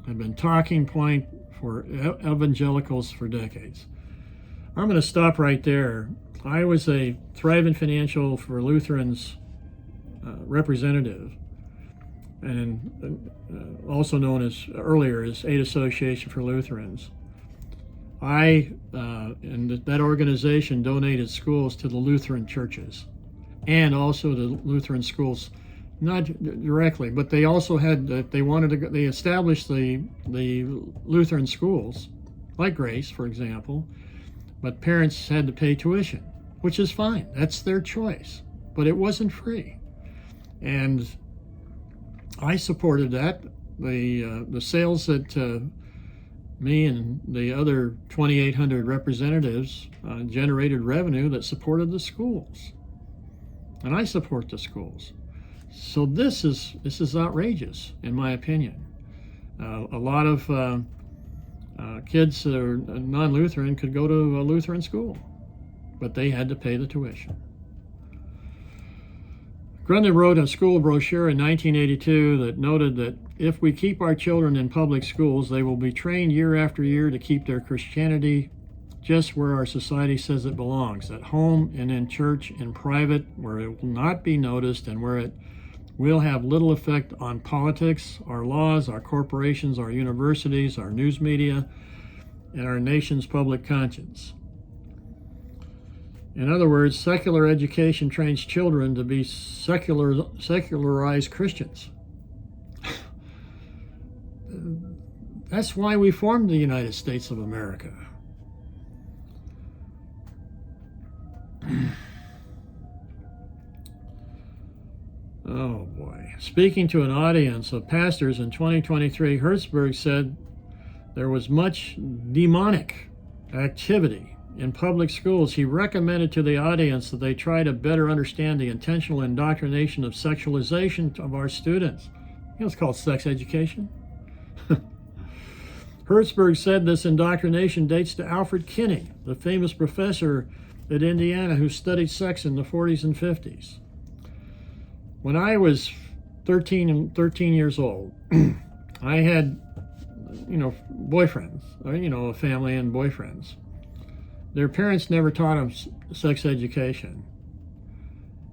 have been talking point for evangelicals for decades. I'm going to stop right there. I was a Thrivent Financial for Lutherans representative, and also known as earlier as Aid Association for Lutherans. I and that organization donated schools to the Lutheran churches and also the Lutheran schools not directly, but they also had, they wanted to go, they established the Lutheran schools, like Grace, for example, but parents had to pay tuition, which is fine. That's their choice, but it wasn't free. And I supported that. The sales that me and the other 2,800 representatives generated revenue that supported the schools. And I support the schools. So this is outrageous, in my opinion. A lot of kids that are non-Lutheran could go to a Lutheran school, but they had to pay the tuition. Grundy wrote a school brochure in 1982 that noted that if we keep our children in public schools, they will be trained year after year to keep their Christianity just where our society says it belongs, at home and in church and private, where it will not be noticed and where it will have little effect on politics, our laws, our corporations, our universities, our news media, and our nation's public conscience. In other words, secular education trains children to be secularized Christians. That's why we formed the United States of America. Oh boy. Speaking to an audience of pastors in 2023, Hertzberg said there was much demonic activity in public schools. He recommended to the audience that they try to better understand the intentional indoctrination of sexualization of our students. You know, it's called sex education. Hertzberg said this indoctrination dates to Alfred Kinney, the famous professor at Indiana who studied sex in the 40s and 50s. When I was 13 years old, I had, boyfriends, or, a family and boyfriends. Their parents never taught them sex education.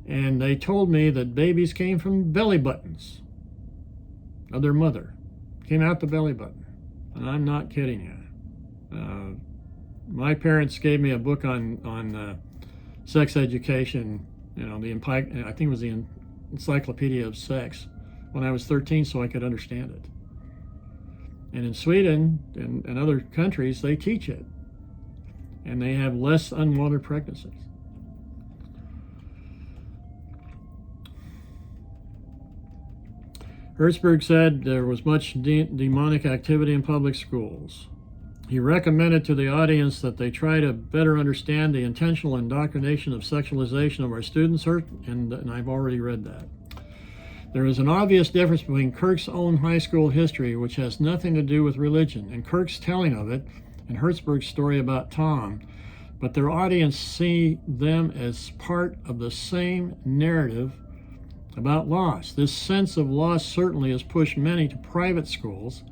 And they told me that babies came from belly buttons of their mother. Came out the belly button. And I'm not kidding you. My parents gave me a book on sex education, I think it was the Encyclopedia of Sex, when I was 13, so I could understand it. And in Sweden and other countries, they teach it. And they have less unwanted pregnancies. Hertzberg said there was much demonic activity in public schools. He recommended to the audience that they try to better understand the intentional indoctrination of sexualization of our students, and I've already read that. There is an obvious difference between Kirk's own high school history, which has nothing to do with religion, and Kirk's telling of it, and Hertzberg's story about Tom, but their audience see them as part of the same narrative about loss. This sense of loss certainly has pushed many to private schools,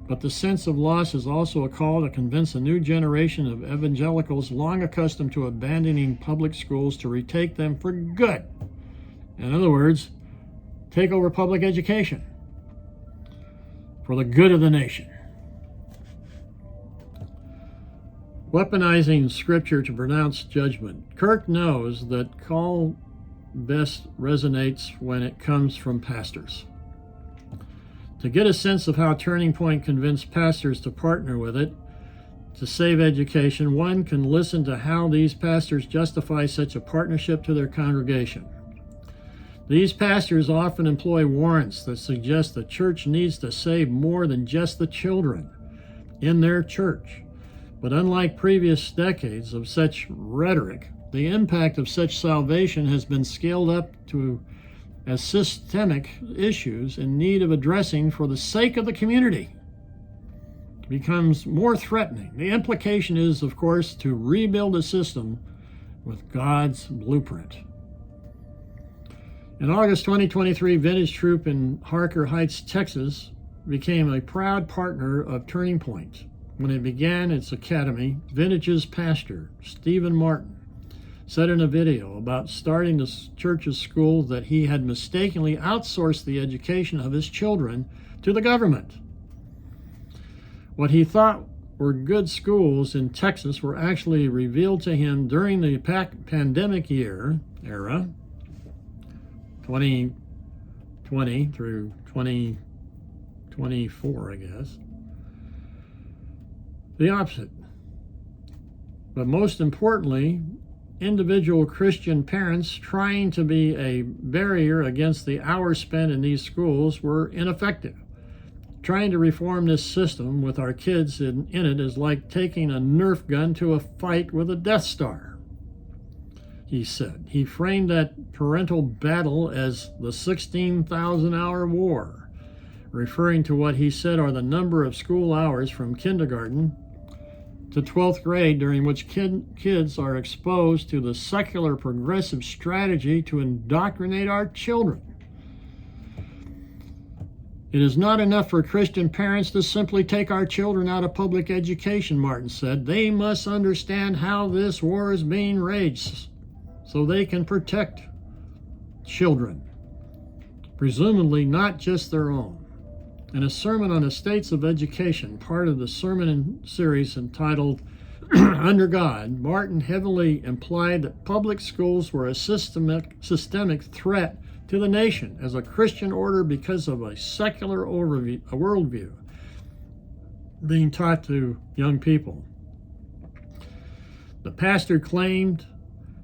but the sense of loss is also a call to convince a new generation of evangelicals long accustomed to abandoning public schools to retake them for good. In other words, take over public education for the good of the nation. Weaponizing Scripture to pronounce judgment. Kirk knows that call best resonates when it comes from pastors. To get a sense of how Turning Point convinced pastors to partner with it to save education, one can listen to how these pastors justify such a partnership to their congregation. These pastors often employ warrants that suggest the church needs to save more than just the children in their church. But unlike previous decades of such rhetoric, the impact of such salvation has been scaled up to as systemic issues in need of addressing for the sake of the community. It becomes more threatening. The implication is, of course, to rebuild a system with God's blueprint. In August 2023, Vintage Troop in Harker Heights, Texas, became a proud partner of Turning Point. When it began its academy, Vintage's pastor, Stephen Martin, said in a video about starting the church's school that he had mistakenly outsourced the education of his children to the government. What he thought were good schools in Texas were actually revealed to him during the pandemic era, 2020 1920 through 2024, I guess. The opposite. But most importantly, individual Christian parents trying to be a barrier against the hours spent in these schools were ineffective. Trying to reform this system with our kids in it is like taking a Nerf gun to a fight with a Death Star, he said. He framed that parental battle as the 16,000-hour war, referring to what he said are the number of school hours from kindergarten to 12th grade during which kids are exposed to the secular progressive strategy to indoctrinate our children. It is not enough for Christian parents to simply take our children out of public education, Martin said. They must understand how this war is being waged so they can protect children, presumably not just their own. In a sermon on the states of education, part of the sermon series entitled Under God, Martin heavily implied that public schools were a systemic threat to the nation as a Christian order because of a secular worldview being taught to young people. The pastor claimed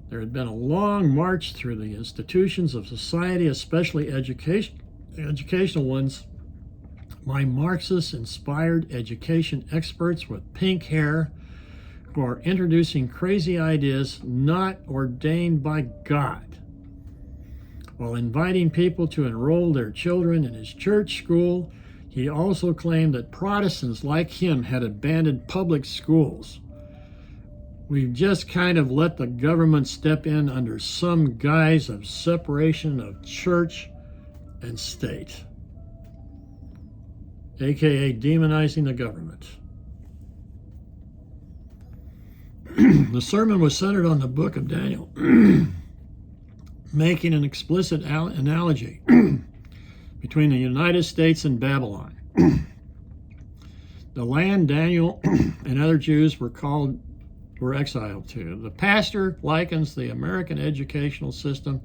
there had been a long march through the institutions of society, especially educational ones, by Marxist-inspired education experts with pink hair who are introducing crazy ideas not ordained by God, while inviting people to enroll their children in his church school. He also claimed that Protestants like him had abandoned public schools. We've just kind of let the government step in under some guise of separation of church and state, aka demonizing the government. The sermon was centered on the book of Daniel, making an explicit analogy between the United States and Babylon. The land Daniel and other Jews were exiled to. The pastor likens the American educational system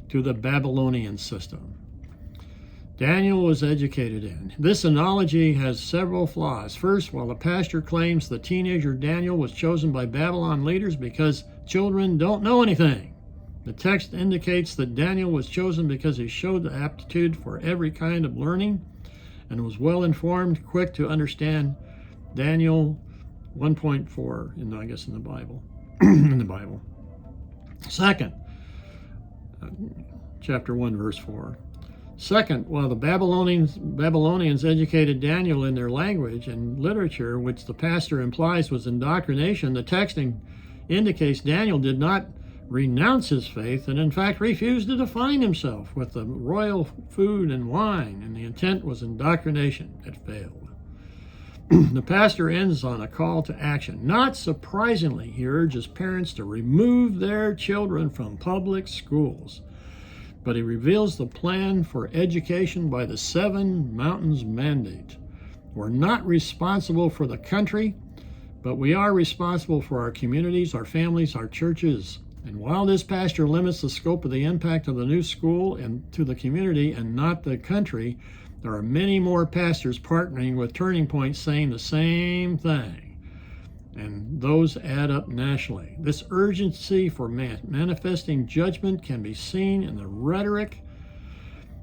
to the Babylonian system Daniel was educated in. This analogy has several flaws. First, while the pastor claims the teenager Daniel was chosen by Babylon leaders because children don't know anything, the text indicates that Daniel was chosen because he showed the aptitude for every kind of learning and was well informed, quick to understand. Daniel 1.4 in the Bible. in the Bible. Second, chapter 1, verse 4. Second, while the Babylonians educated Daniel in their language and literature, which the pastor implies was indoctrination, the text indicates Daniel did not renounce his faith and in fact refused to define himself with the royal food and wine, and the intent was indoctrination. It failed. The pastor ends on a call to action. Not surprisingly, he urges parents to remove their children from public schools. But he reveals the plan for education by the Seven Mountains Mandate. We're not responsible for the country, but we are responsible for our communities, our families, our churches. And while this pastor limits the scope of the impact of the new school and to the community and not the country, there are many more pastors partnering with Turning Point saying the same thing. And those add up nationally. This urgency for manifesting judgment can be seen in the rhetoric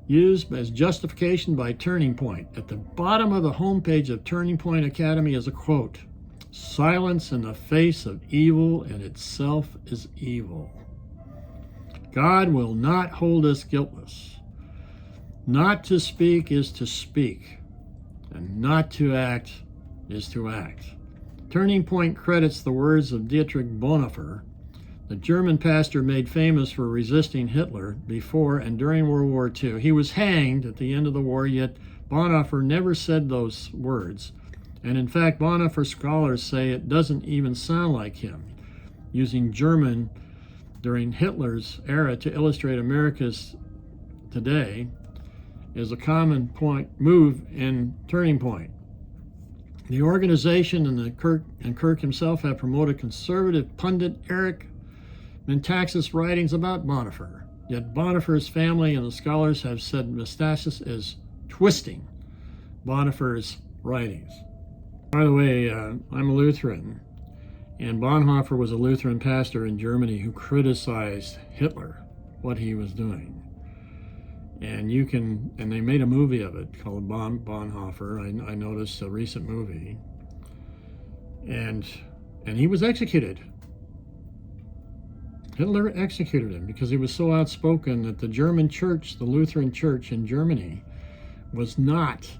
used as justification by Turning Point. At the bottom of the homepage of Turning Point Academy is a quote: "Silence in the face of evil in itself is evil. God will not hold us guiltless. Not to speak is to speak, and not to act is to act." Turning Point credits the words of Dietrich Bonhoeffer, the German pastor made famous for resisting Hitler before and during World War II. He was hanged at the end of the war, yet Bonhoeffer never said those words. And in fact, Bonhoeffer scholars say it doesn't even sound like him. Using German during Hitler's era to illustrate America's today is a common move in Turning Point. The organization and Kirk himself have promoted conservative pundit Eric Metaxas writings about Bonhoeffer. Yet Bonhoeffer's family and the scholars have said Metastasis is twisting Bonhoeffer's writings. By the way, I'm a Lutheran, and Bonhoeffer was a Lutheran pastor in Germany who criticized Hitler, what he was doing. And they made a movie of it called Bonhoeffer. I noticed a recent movie. And he was executed. Hitler executed him because he was so outspoken that the German church, the Lutheran church in Germany, was not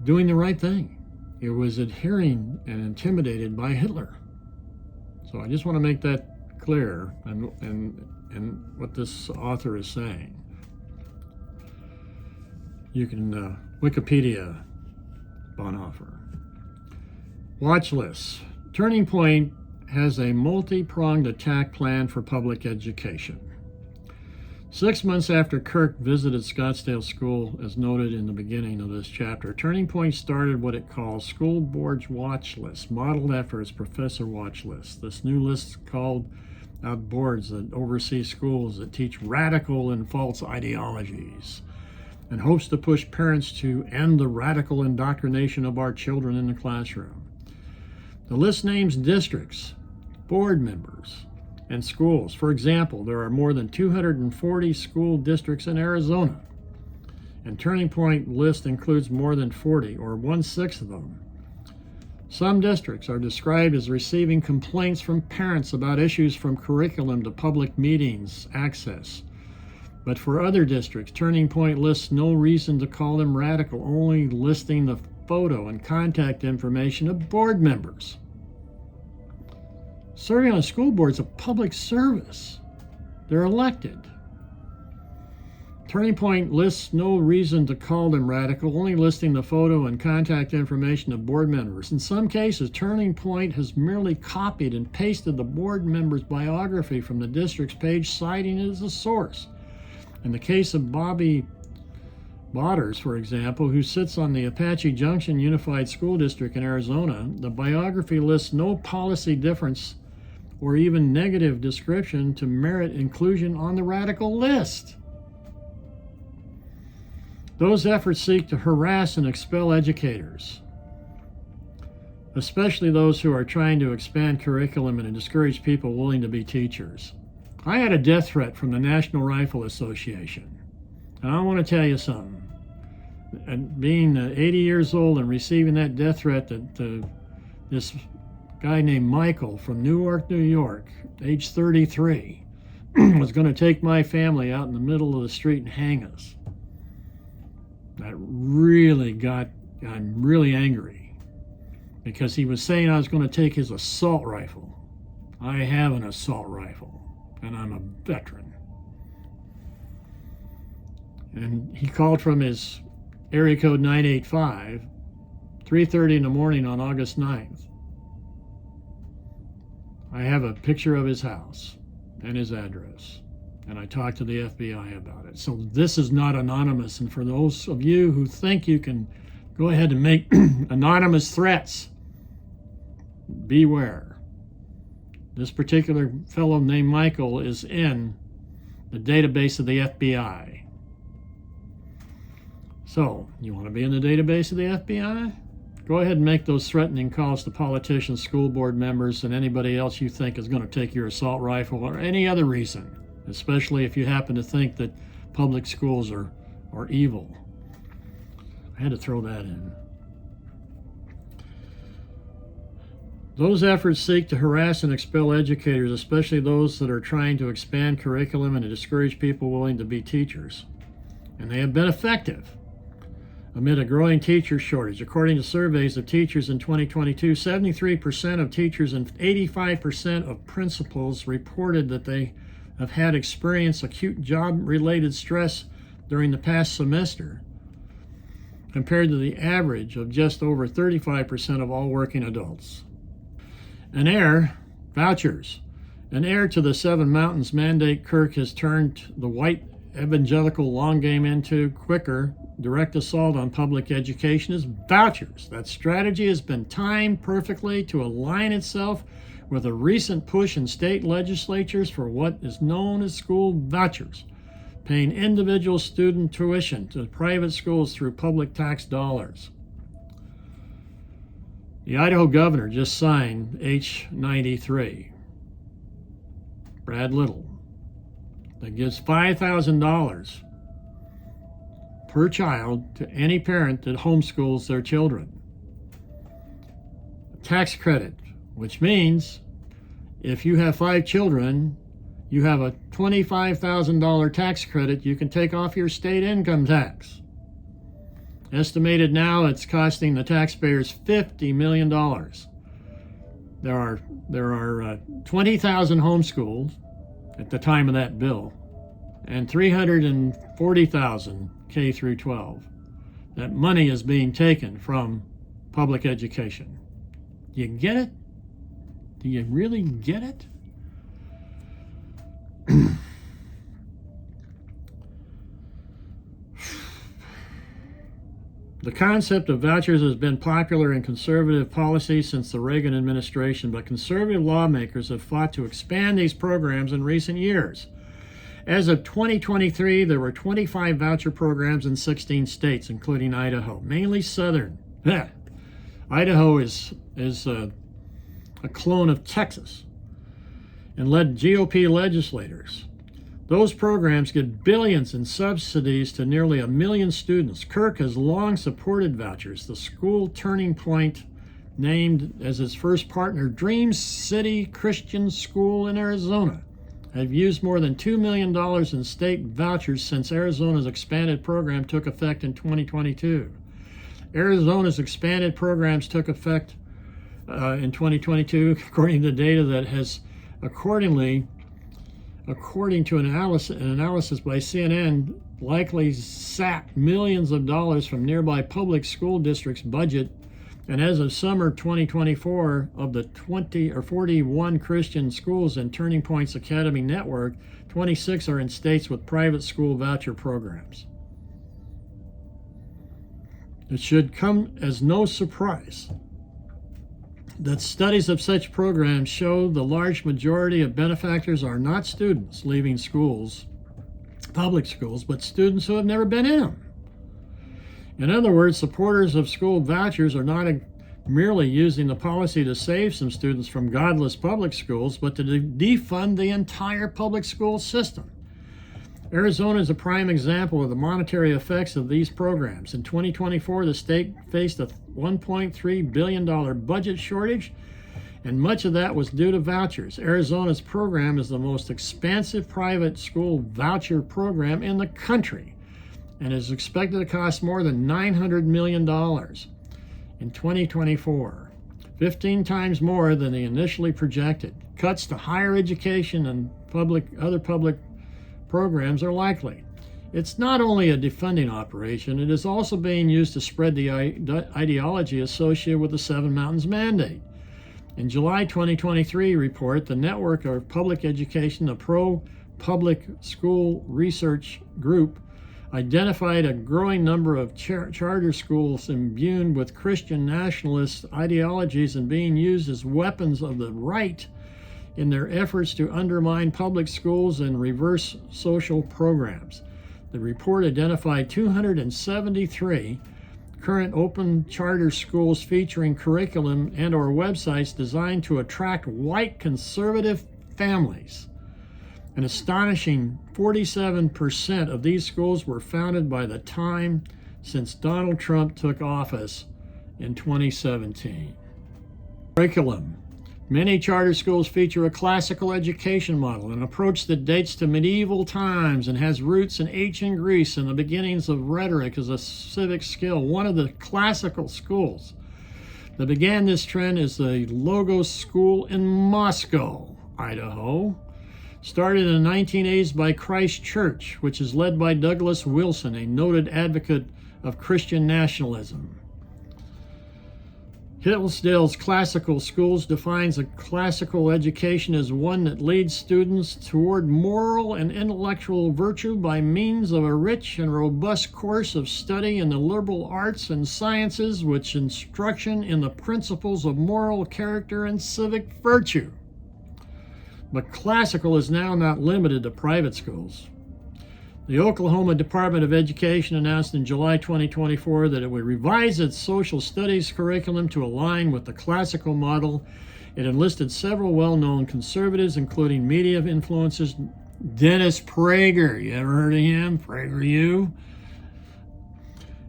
doing the right thing. It was adhering and intimidated by Hitler. So I just want to make that clear and what this author is saying. You can Wikipedia Bonhoeffer. Watch lists. Turning Point has a multi-pronged attack plan for public education. 6 months after Kirk visited Scottsdale School, as noted in the beginning of this chapter, Turning Point started what it calls School Board's Watch List, modeled after its Professor Watch List. This new list called out boards that oversee schools that teach radical and false ideologies and hopes to push parents to end the radical indoctrination of our children in the classroom. The list names districts, board members, and schools. For example, there are more than 240 school districts in Arizona, and Turning Point list includes more than 40, or 1/6 of them. Some districts are described as receiving complaints from parents about issues from curriculum to public meetings access. But for other districts, Turning Point lists no reason to call them radical, only listing the photo and contact information of board members. Serving on a school board is a public service. They're elected. Turning Point lists no reason to call them radical, only listing the photo and contact information of board members. In some cases, Turning Point has merely copied and pasted the board member's biography from the district's page, citing it as a source. In the case of Bobby Botters, for example, who sits on the Apache Junction Unified School District in Arizona, the biography lists no policy difference or even negative description to merit inclusion on the radical list. Those efforts seek to harass and expel educators, especially those who are trying to expand curriculum and to discourage people willing to be teachers. I had a death threat from the National Rifle Association, and I want to tell you something. And being 80 years old and receiving that death threat that this guy named Michael from Newark, New York, age 33, was going to take my family out in the middle of the street and hang us. I'm really angry because he was saying I was going to take his assault rifle. I have an assault rifle and I'm a veteran. And he called from his area code 985, 3:30 in the morning on August 9th. I have a picture of his house and his address, and I talked to the FBI about it. So this is not anonymous, and for those of you who think you can go ahead and make anonymous threats, beware. This particular fellow named Michael is in the database of the FBI. So, you want to be in the database of the FBI? Go ahead and make those threatening calls to politicians, school board members, and anybody else you think is going to take your assault rifle or any other reason, especially if you happen to think that public schools are evil. I had to throw that in. Those efforts seek to harass and expel educators, especially those that are trying to expand curriculum and to discourage people willing to be teachers. And they have been effective. Amid a growing teacher shortage, according to surveys of teachers in 2022, 73% of teachers and 85% of principals reported that they have had experienced acute job-related stress during the past semester, compared to the average of just over 35% of all working adults. Vouchers. An heir to the Seven Mountains mandate, Kirk has turned the white evangelical long game into quicker direct assault on public education is vouchers. That strategy has been timed perfectly to align itself with a recent push in state legislatures for what is known as school vouchers, paying individual student tuition to private schools through public tax dollars. The Idaho governor just signed H-93, Brad Little, that gives $5,000 per child to any parent that homeschools their children. A tax credit, which means if you have 5 children, you have a $25,000 tax credit you can take off your state income tax. Estimated now it's costing the taxpayers $50 million. There are 20,000 homeschools at the time of that bill, and 340,000 K through 12. That money is being taken from public education. Do you get it? Do you really get it? The concept of vouchers has been popular in conservative policy since the Reagan administration, but conservative lawmakers have fought to expand these programs in recent years. As of 2023, there were 25 voucher programs in 16 states, including Idaho, mainly southern. Idaho is a clone of Texas and led GOP legislators. Those programs get billions in subsidies to nearly 1 million students. Kirk has long supported vouchers. The school Turning Point, named as its first partner Dream City Christian School in Arizona, have used more than $2 million in state vouchers since Arizona's expanded program took effect in 2022. Arizona's expanded programs took effect in 2022, according to data that has according to an analysis by CNN, likely sapped millions of dollars from nearby public school districts' budget. And as of summer 2024, of the 41 Christian schools in Turning Point's Academy network, 26 are in states with private school voucher programs. It should come as no surprise that studies of such programs show the large majority of benefactors are not students leaving schools, public schools, but students who have never been in them. In other words, supporters of school vouchers are not merely using the policy to save some students from godless public schools, but to defund the entire public school system. Arizona is a prime example of the monetary effects of these programs. In 2024, the state faced a $1.3 billion budget shortage, and much of that was due to vouchers. Arizona's program is the most expansive private school voucher program in the country and is expected to cost more than $900 million in 2024, 15 times more than they initially projected. Cuts to higher education and other public programs are likely. It's not only a defunding operation, it is also being used to spread the ideology associated with the Seven Mountains Mandate. In July 2023 report, the Network of Public Education, a pro-public school research group, identified a growing number of charter schools imbued with Christian nationalist ideologies and being used as weapons of the right in their efforts to undermine public schools and reverse social programs. The report identified 273 current open charter schools featuring curriculum and/or websites designed to attract white conservative families. An astonishing 47% of these schools were founded by the time since Donald Trump took office in 2017. Curriculum. Many charter schools feature a classical education model, an approach that dates to medieval times and has roots in ancient Greece and the beginnings of rhetoric as a civic skill. One of the classical schools that began this trend is the Logos School in Moscow, Idaho. Started in the 1980s by Christ Church, which is led by Douglas Wilson, a noted advocate of Christian nationalism. Hillsdale's Classical Schools defines a classical education as one that leads students toward moral and intellectual virtue by means of a rich and robust course of study in the liberal arts and sciences, with instruction in the principles of moral character and civic virtue. But classical is now not limited to private schools. The Oklahoma Department of Education announced in July 2024 that it would revise its social studies curriculum to align with the classical model. It enlisted several well-known conservatives, including media influencers Dennis Prager, you ever heard of him? PragerU?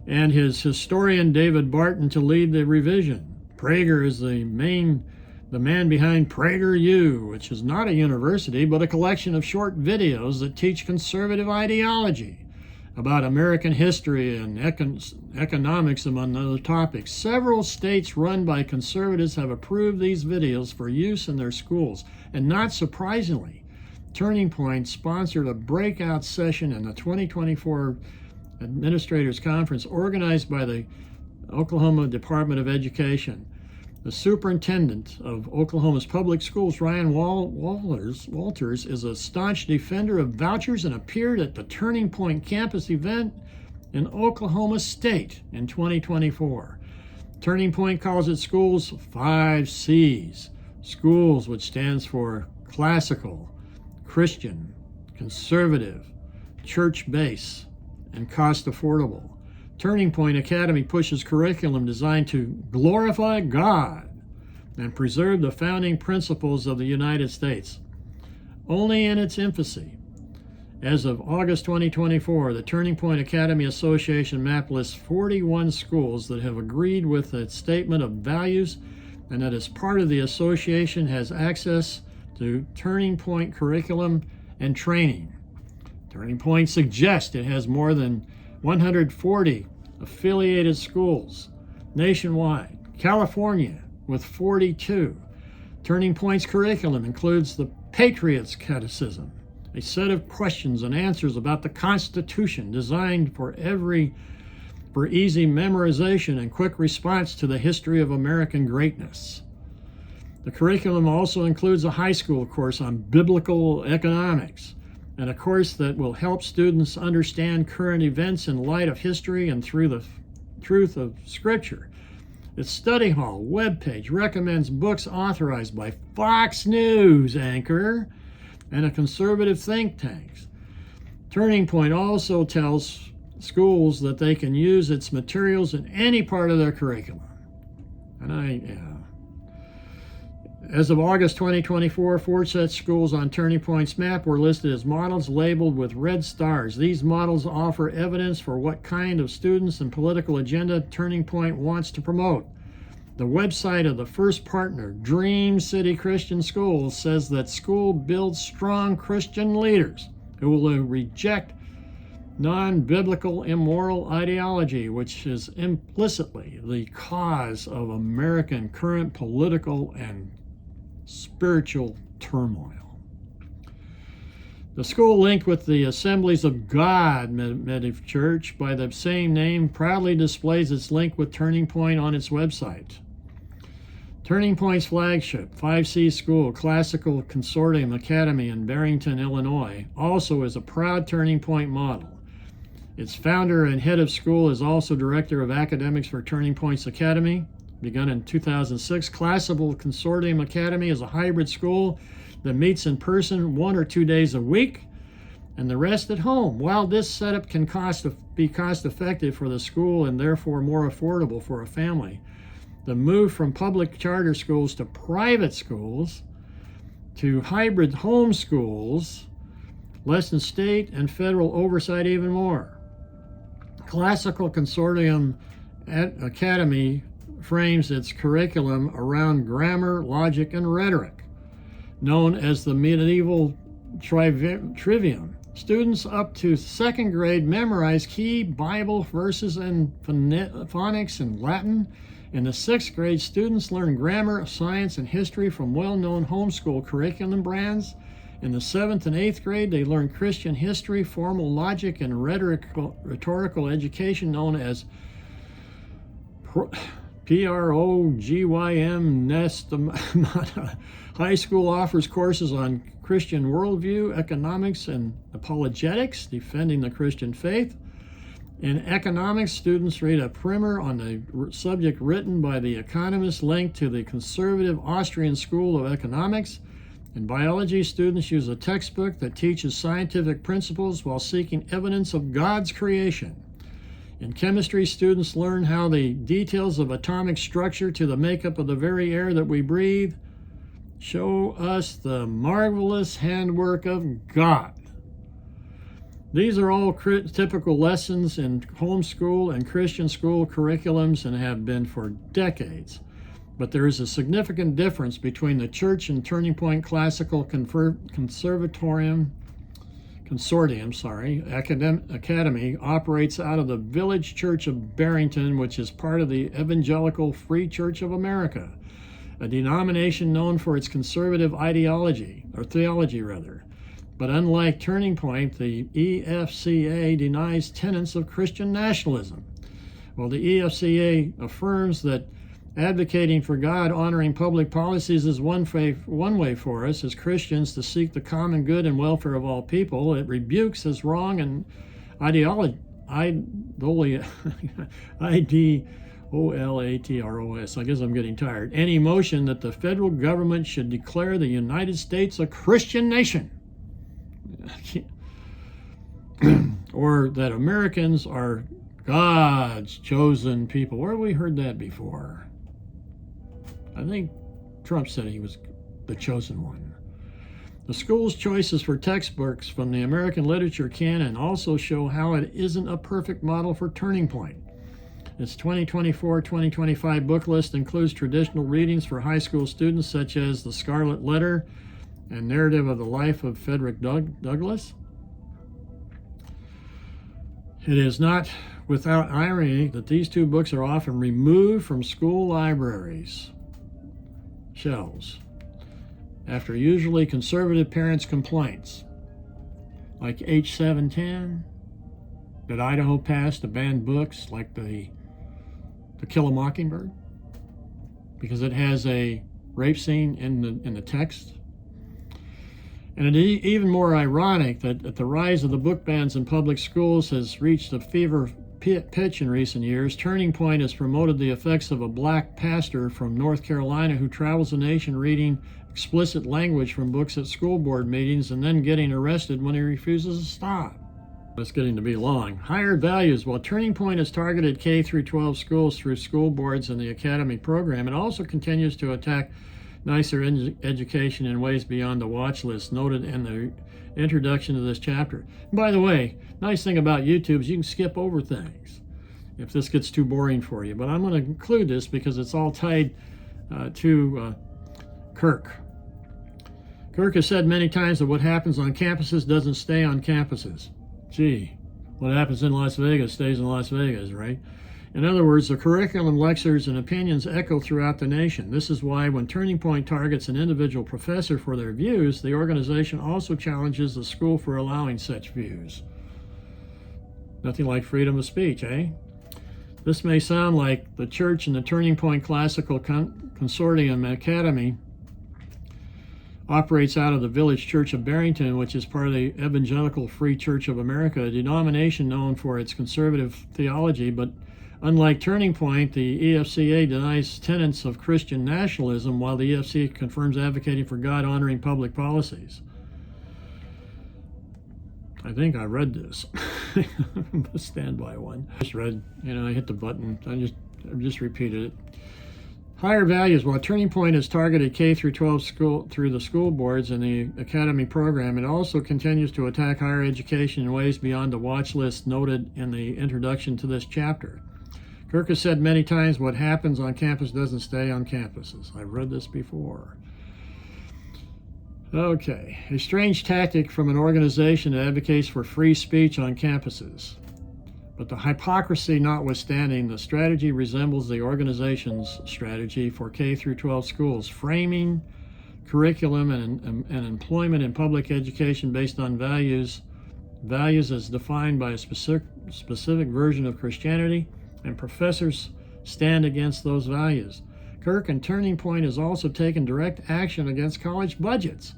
And his historian David Barton to lead the revision. Prager is the man behind PragerU, which is not a university, but a collection of short videos that teach conservative ideology about American history and economics, among other topics. Several states run by conservatives have approved these videos for use in their schools. And not surprisingly, Turning Point sponsored a breakout session in the 2024 Administrators Conference organized by the Oklahoma Department of Education. The superintendent of Oklahoma's public schools, Ryan Walters, is a staunch defender of vouchers and appeared at the Turning Point campus event in Oklahoma State in 2024. Turning Point calls its schools 5 C's. Schools, which stands for classical, Christian, conservative, church-based, and cost-affordable. Turning Point Academy pushes curriculum designed to glorify God and preserve the founding principles of the United States. Only in its infancy. As of August 2024, the Turning Point Academy Association map lists 41 schools that have agreed with its statement of values and that as part of the association has access to Turning Point curriculum and training. Turning Point suggests it has more than 140 affiliated schools nationwide. California with 42. Turning Point's curriculum includes the Patriots Catechism, a set of questions and answers about the Constitution designed for easy memorization and quick response to the history of American greatness. The curriculum also includes a high school course on biblical economics, and a course that will help students understand current events in light of history and through the truth of Scripture. Its study hall webpage recommends books authorized by Fox News anchor and a conservative think tank. Turning Point also tells schools that they can use its materials in any part of their curriculum. As of August 2024, 4 such schools on Turning Point's map were listed as models labeled with red stars. These models offer evidence for what kind of students and political agenda Turning Point wants to promote. The website of the first partner, Dream City Christian Schools, says that school builds strong Christian leaders who will reject non-biblical immoral ideology, which is implicitly the cause of American current political and spiritual turmoil. The school, linked with the Assemblies of God Medieval Church by the same name, proudly displays its link with Turning Point on its website. Turning Point's flagship, 5C School, Classical Consortium Academy in Barrington, Illinois, also is a proud Turning Point model. Its founder and head of school is also director of academics for Turning Point's Academy. Begun in 2006, Classical Consortium Academy is a hybrid school that meets in person 1 or 2 days a week and the rest at home. While this setup can be cost-effective for the school and therefore more affordable for a family, the move from public charter schools to private schools to hybrid home schools lessens state and federal oversight even more. Classical Consortium Academy frames its curriculum around grammar, logic, and rhetoric, known as the medieval trivium. Students up to 2nd grade memorize key Bible verses and phonics in Latin. In the 6th grade, students learn grammar, science, and history from well-known homeschool curriculum brands. In the 7th and 8th grade, they learn Christian history, formal logic, and rhetorical education known as PROGYM Nestamata. High school offers courses on Christian worldview, economics, and apologetics, defending the Christian faith. In economics, students read a primer on the subject written by the economist linked to the conservative Austrian School of Economics. In biology, students use a textbook that teaches scientific principles while seeking evidence of God's creation. In chemistry, students learn how the details of atomic structure to the makeup of the very air that we breathe show us the marvelous handwork of God. These are all typical lessons in homeschool and Christian school curriculums and have been for decades. But there is a significant difference between the church and Turning Point Classical Consortium Academy operates out of the Village Church of Barrington, which is part of the Evangelical Free Church of America, a denomination known for its conservative theology. But unlike Turning Point, the EFCA denies tenets of Christian nationalism. While the EFCA affirms that advocating for God-honoring public policies is one way for us as Christians to seek the common good and welfare of all people, it rebukes as wrong and idolatros, I guess I'm getting tired, any motion that the federal government should declare the United States a Christian nation. Or that Americans are God's chosen people. Where have we heard that before? I think Trump said he was the chosen one. The school's choices for textbooks from the American literature canon also show how it isn't a perfect model for Turning Point. Its 2024-2025 book list includes traditional readings for high school students such as The Scarlet Letter and Narrative of the Life of Frederick Douglass. It is not without irony that these two books are often removed from school libraries' shelves after usually conservative parents' complaints, like H710, that Idaho passed to ban books like To Kill a Mockingbird because it has a rape scene in the text. And it is even more ironic that the rise of the book bans in public schools has reached a fever pitch in recent years. Turning Point has promoted the effects of a black pastor from North Carolina who travels the nation reading explicit language from books at school board meetings and then getting arrested when he refuses to stop. It's getting to be long. Higher values. While Turning Point has targeted K-12 schools through school boards and the academy program, it also continues to attack nicer education in ways beyond the watch list noted in the introduction to this chapter. And by the way, nice thing about YouTube is you can skip over things if this gets too boring for you. But I'm going to include this because it's all tied to Kirk. Kirk has said many times that what happens on campuses doesn't stay on campuses. Gee, what happens in Las Vegas stays in Las Vegas, right? In other words, the curriculum, lectures, and opinions echo throughout the nation. This is why when Turning Point targets an individual professor for their views, the organization also challenges the school for allowing such views. Nothing like freedom of speech, eh? This may sound like the church and the Turning Point Classical Consortium Academy operates out of the Village Church of Barrington, which is part of the Evangelical Free Church of America, a denomination known for its conservative theology, but unlike Turning Point, the EFCA denies tenets of Christian nationalism, while the EFCA confirms advocating for God-honoring public policies. I think I read this. Stand by one. Just read, I hit the button. I just repeated it. Higher values. While Turning Point has targeted K-12 school through the school boards and the academy program, it also continues to attack higher education in ways beyond the watch list noted in the introduction to this chapter. Kirk has said many times what happens on campus doesn't stay on campuses. I've read this before. Okay, a strange tactic from an organization that advocates for free speech on campuses. But the hypocrisy notwithstanding, the strategy resembles the organization's strategy for K-12 schools, framing curriculum and employment in public education based on values as defined by a specific version of Christianity, and professors stand against those values. Kirk and Turning Point has also taken direct action against college budgets.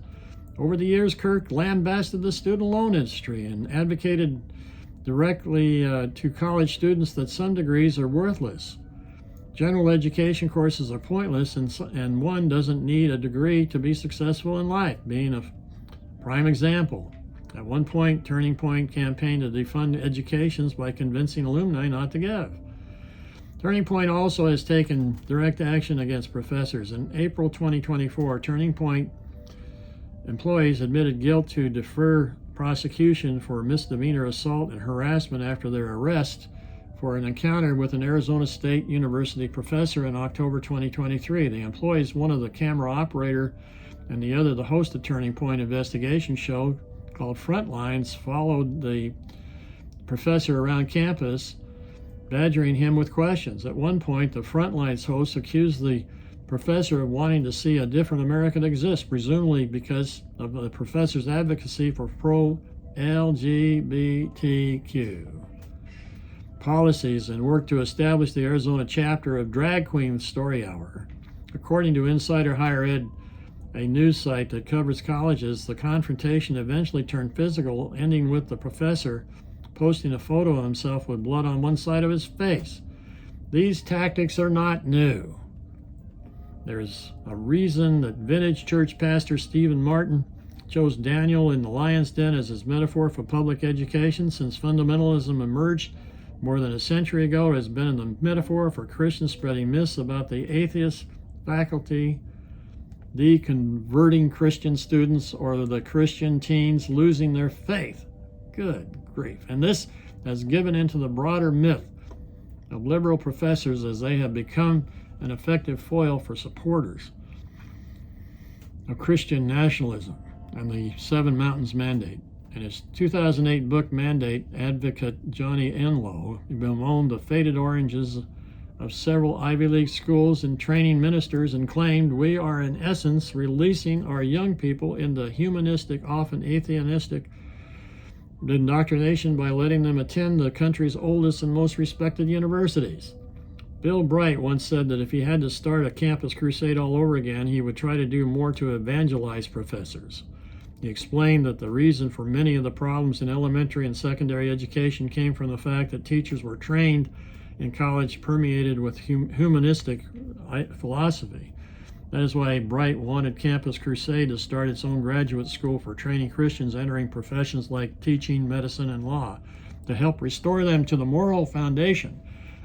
Over the years, Kirk lambasted the student loan industry and advocated directly to college students that some degrees are worthless. General education courses are pointless, and one doesn't need a degree to be successful in life, being a prime example. At one point, Turning Point campaigned to defund educations by convincing alumni not to give. Turning Point also has taken direct action against professors. In April 2024, Turning Point employees admitted guilt to defer prosecution for misdemeanor assault and harassment after their arrest for an encounter with an Arizona State University professor in October 2023. The employees, one of the camera operator and the other the host of Turning Point investigation show called Frontlines, followed the professor around campus, badgering him with questions. At one point, the Frontlines host accused the professor of wanting to see a different America exist, presumably because of the professor's advocacy for pro-LGBTQ policies and work to establish the Arizona chapter of Drag Queen Story Hour. According to Insider Higher Ed, a news site that covers colleges, the confrontation eventually turned physical, ending with the professor posting a photo of himself with blood on one side of his face. These tactics are not new. There's a reason that vintage church pastor Stephen Martin chose Daniel in the lion's den as his metaphor for public education. Since fundamentalism emerged more than a century ago, it has been the metaphor for Christians spreading myths about the atheist faculty, deconverting Christian students, or the Christian teens losing their faith. Good grief. And this has given into the broader myth of liberal professors as they have become an effective foil for supporters of Christian nationalism and the Seven Mountains Mandate. In his 2008 book Mandate, advocate Johnny Enlow bemoaned the faded oranges of several Ivy League schools and training ministers and claimed we are in essence releasing our young people into humanistic, often atheistic indoctrination by letting them attend the country's oldest and most respected universities. Bill Bright once said that if he had to start a campus crusade all over again, he would try to do more to evangelize professors. He explained that the reason for many of the problems in elementary and secondary education came from the fact that teachers were trained in college permeated with humanistic philosophy. That is why Bright wanted Campus Crusade to start its own graduate school for training Christians entering professions like teaching, medicine, and law, to help restore them to the moral foundation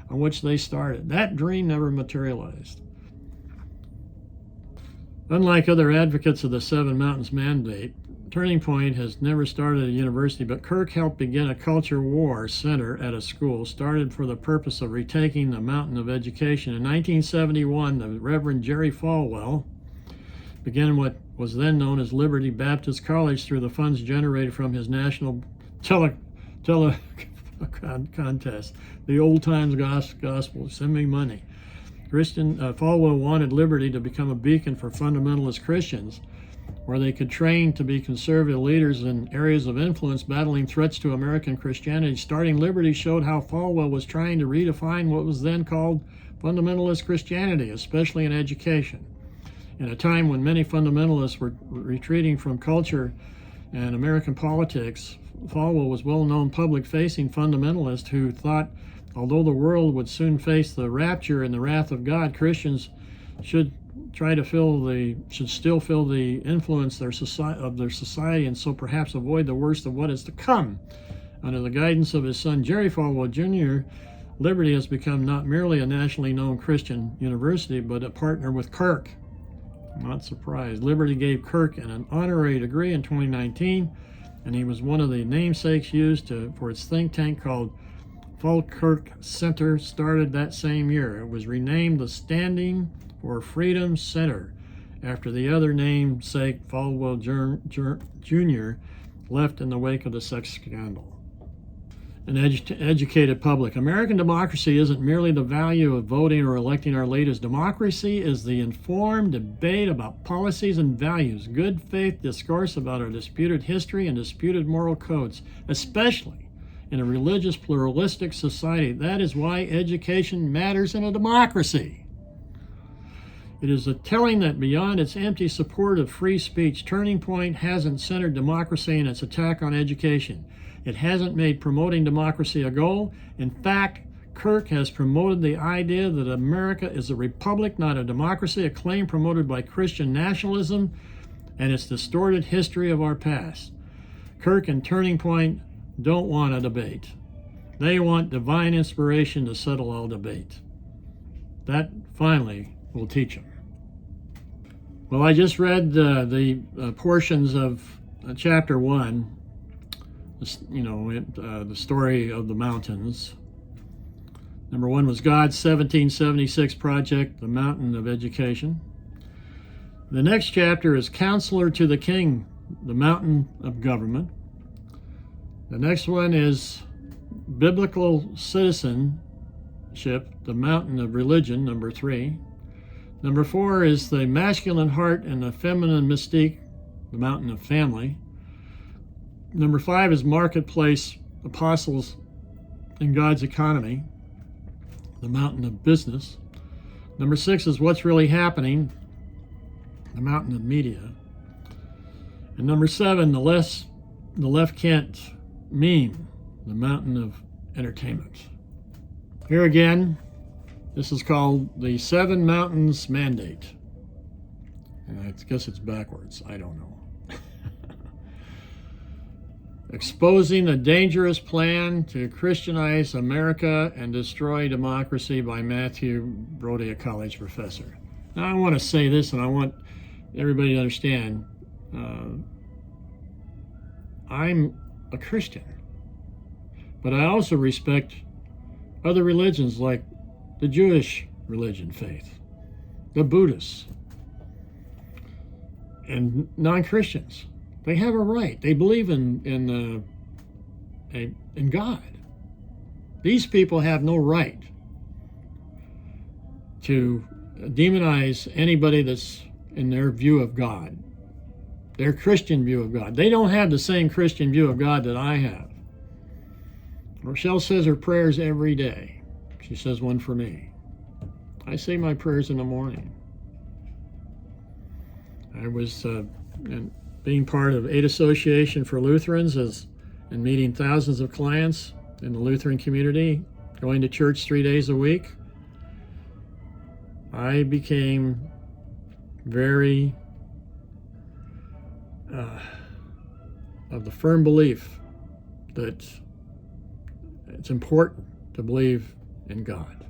on which they started. That dream never materialized. Unlike other advocates of the Seven Mountains Mandate, Turning Point has never started a university, but Kirk helped begin a culture war center at a school started for the purpose of retaking the mountain of education. In 1971, the Reverend Jerry Falwell began what was then known as Liberty Baptist College through the funds generated from his national contest, the Old Times Gospel, send me money. Falwell wanted Liberty to become a beacon for fundamentalist Christians, where they could train to be conservative leaders in areas of influence battling threats to American Christianity. Starting Liberty showed how Falwell was trying to redefine what was then called fundamentalist Christianity, especially in education. In a time when many fundamentalists were retreating from culture and American politics, Falwell was a well-known public-facing fundamentalist who thought, although the world would soon face the rapture and the wrath of God, Christians should still feel the influence of their society, and so perhaps avoid the worst of what is to come. Under the guidance of his son Jerry Falwell Jr., Liberty has become not merely a nationally known Christian university, but a partner with Kirk. Not surprised. Liberty gave Kirk an honorary degree in 2019, and he was one of the namesakes used for its think tank called Falkirk Center, started that same year. It was renamed the Standing for Freedom Center after the other namesake Falwell Jr. left in the wake of the sex scandal. An educated public. American democracy isn't merely the value of voting or electing our leaders. Democracy is the informed debate about policies and values, good faith discourse about our disputed history and disputed moral codes, especially in a religious pluralistic society. That is why education matters in a democracy. It is a telling that beyond its empty support of free speech, Turning Point hasn't centered democracy in its attack on education. It hasn't made promoting democracy a goal. In fact, Kirk has promoted the idea that America is a republic, not a democracy, a claim promoted by Christian nationalism and its distorted history of our past. Kirk and Turning Point don't want a debate. They want divine inspiration to settle all debate. That finally will teach them. Well, I just read the portions of chapter 1, the story of the mountains. Number 1 was God's 1776 project, the Mountain of Education. The next chapter is Counselor to the King, the Mountain of Government. The next one is Biblical Citizenship, the Mountain of Religion, number 3. Number 4 is the Masculine Heart and the Feminine Mystique, the Mountain of Family. Number 5 is Marketplace Apostles in God's Economy, the Mountain of Business. Number 6 is What's Really Happening, the Mountain of Media. And number 7, the left can't meme, the Mountain of Entertainment. Here again, this is called the 7 Mountains Mandate. And I guess it's backwards. I don't know. Exposing a Dangerous Plan to Christianize America and Destroy Democracy by Matthew Brody, a college professor. Now I want to say this, and I want everybody to understand, I'm a Christian, but I also respect other religions like the Jewish religion faith, the Buddhists, and non-Christians. They have a right. They believe in God. These people have no right to demonize anybody that's in their view of God, their Christian view of God. They don't have the same Christian view of God that I have. Rochelle says her prayers every day. She says one for me. I say my prayers in the morning. I was being part of Aid Association for Lutherans and meeting thousands of clients in the Lutheran community, going to church 3 days a week. I became very of the firm belief that it's important to believe in God.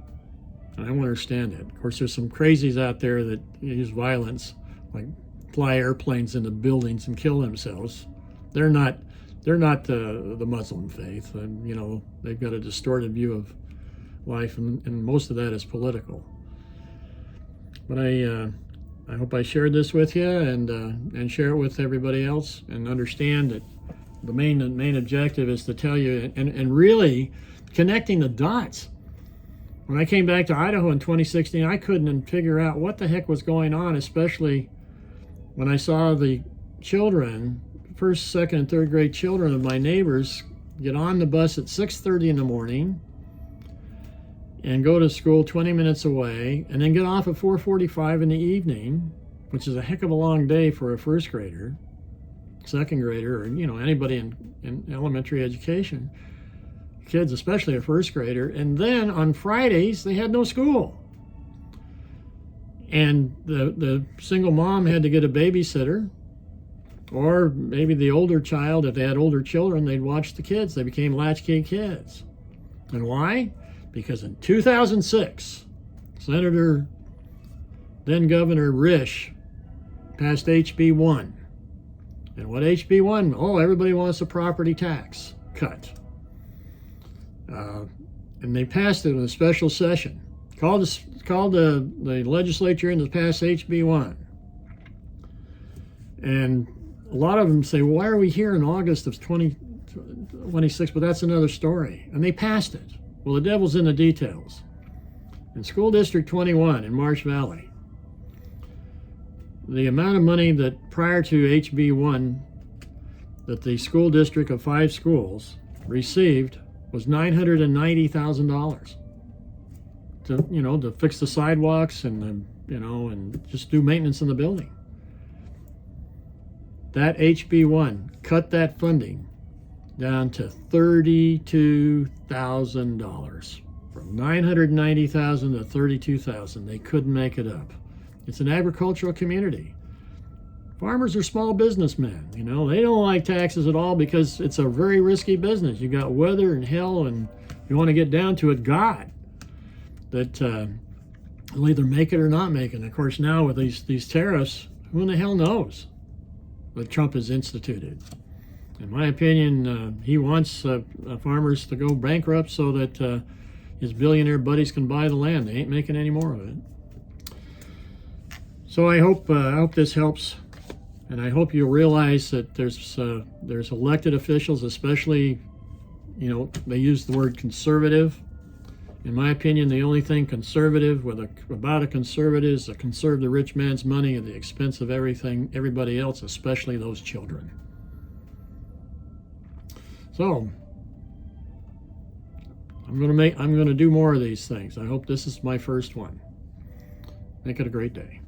And I want to understand it. Of course, there's some crazies out there that use violence, like fly airplanes into buildings and kill themselves. They're not the Muslim faith. And, they've got a distorted view of life, and most of that is political. But I hope I shared this with you and share it with everybody else, and understand that the main objective is to tell you and really connecting the dots. When I came back to Idaho in 2016, I couldn't figure out what the heck was going on, especially when I saw the children, first, second, and third grade children of my neighbors, get on the bus at 6:30 in the morning and go to school 20 minutes away, and then get off at 4:45 in the evening, which is a heck of a long day for a first grader, second grader, or anybody in elementary education. Kids, especially a first grader. And then on Fridays they had no school, and the single mom had to get a babysitter, or maybe the older child, if they had older children, they'd watch the kids. They became latchkey kids. And why? Because in 2006, Senator, then Governor Risch, passed HB 1. And what HB 1? Oh, everybody wants a property tax cut. And they passed it in a special session. Called the legislature in to pass HB 1. And a lot of them say, well, why are we here in August of 2026? But that's another story. And they passed it. Well, the devil's in the details. In School District 21 in Marsh Valley, the amount of money that prior to HB 1 that the school district of 5 schools received was $990,000 to fix the sidewalks and and just do maintenance in the building. That HB 1 cut that funding down to $32,000. From 990,000 to 32,000, they couldn't make it up. It's an agricultural community. Farmers are small businessmen, you know. They don't like taxes at all because it's a very risky business. You got weather and hell, and you want to get down to it, God, that will either make it or not make it. And of course, now with these tariffs, who in the hell knows what Trump has instituted? In my opinion, he wants farmers to go bankrupt so that his billionaire buddies can buy the land. They ain't making any more of it. So I hope this helps, and I hope you realize that there's elected officials, especially, you know, they use the word conservative. In my opinion, the only thing conservative about a conservative is to conserve the rich man's money at the expense of everybody else, especially those children. So I'm going to do more of these things. I hope this is my first one. Make it a great day.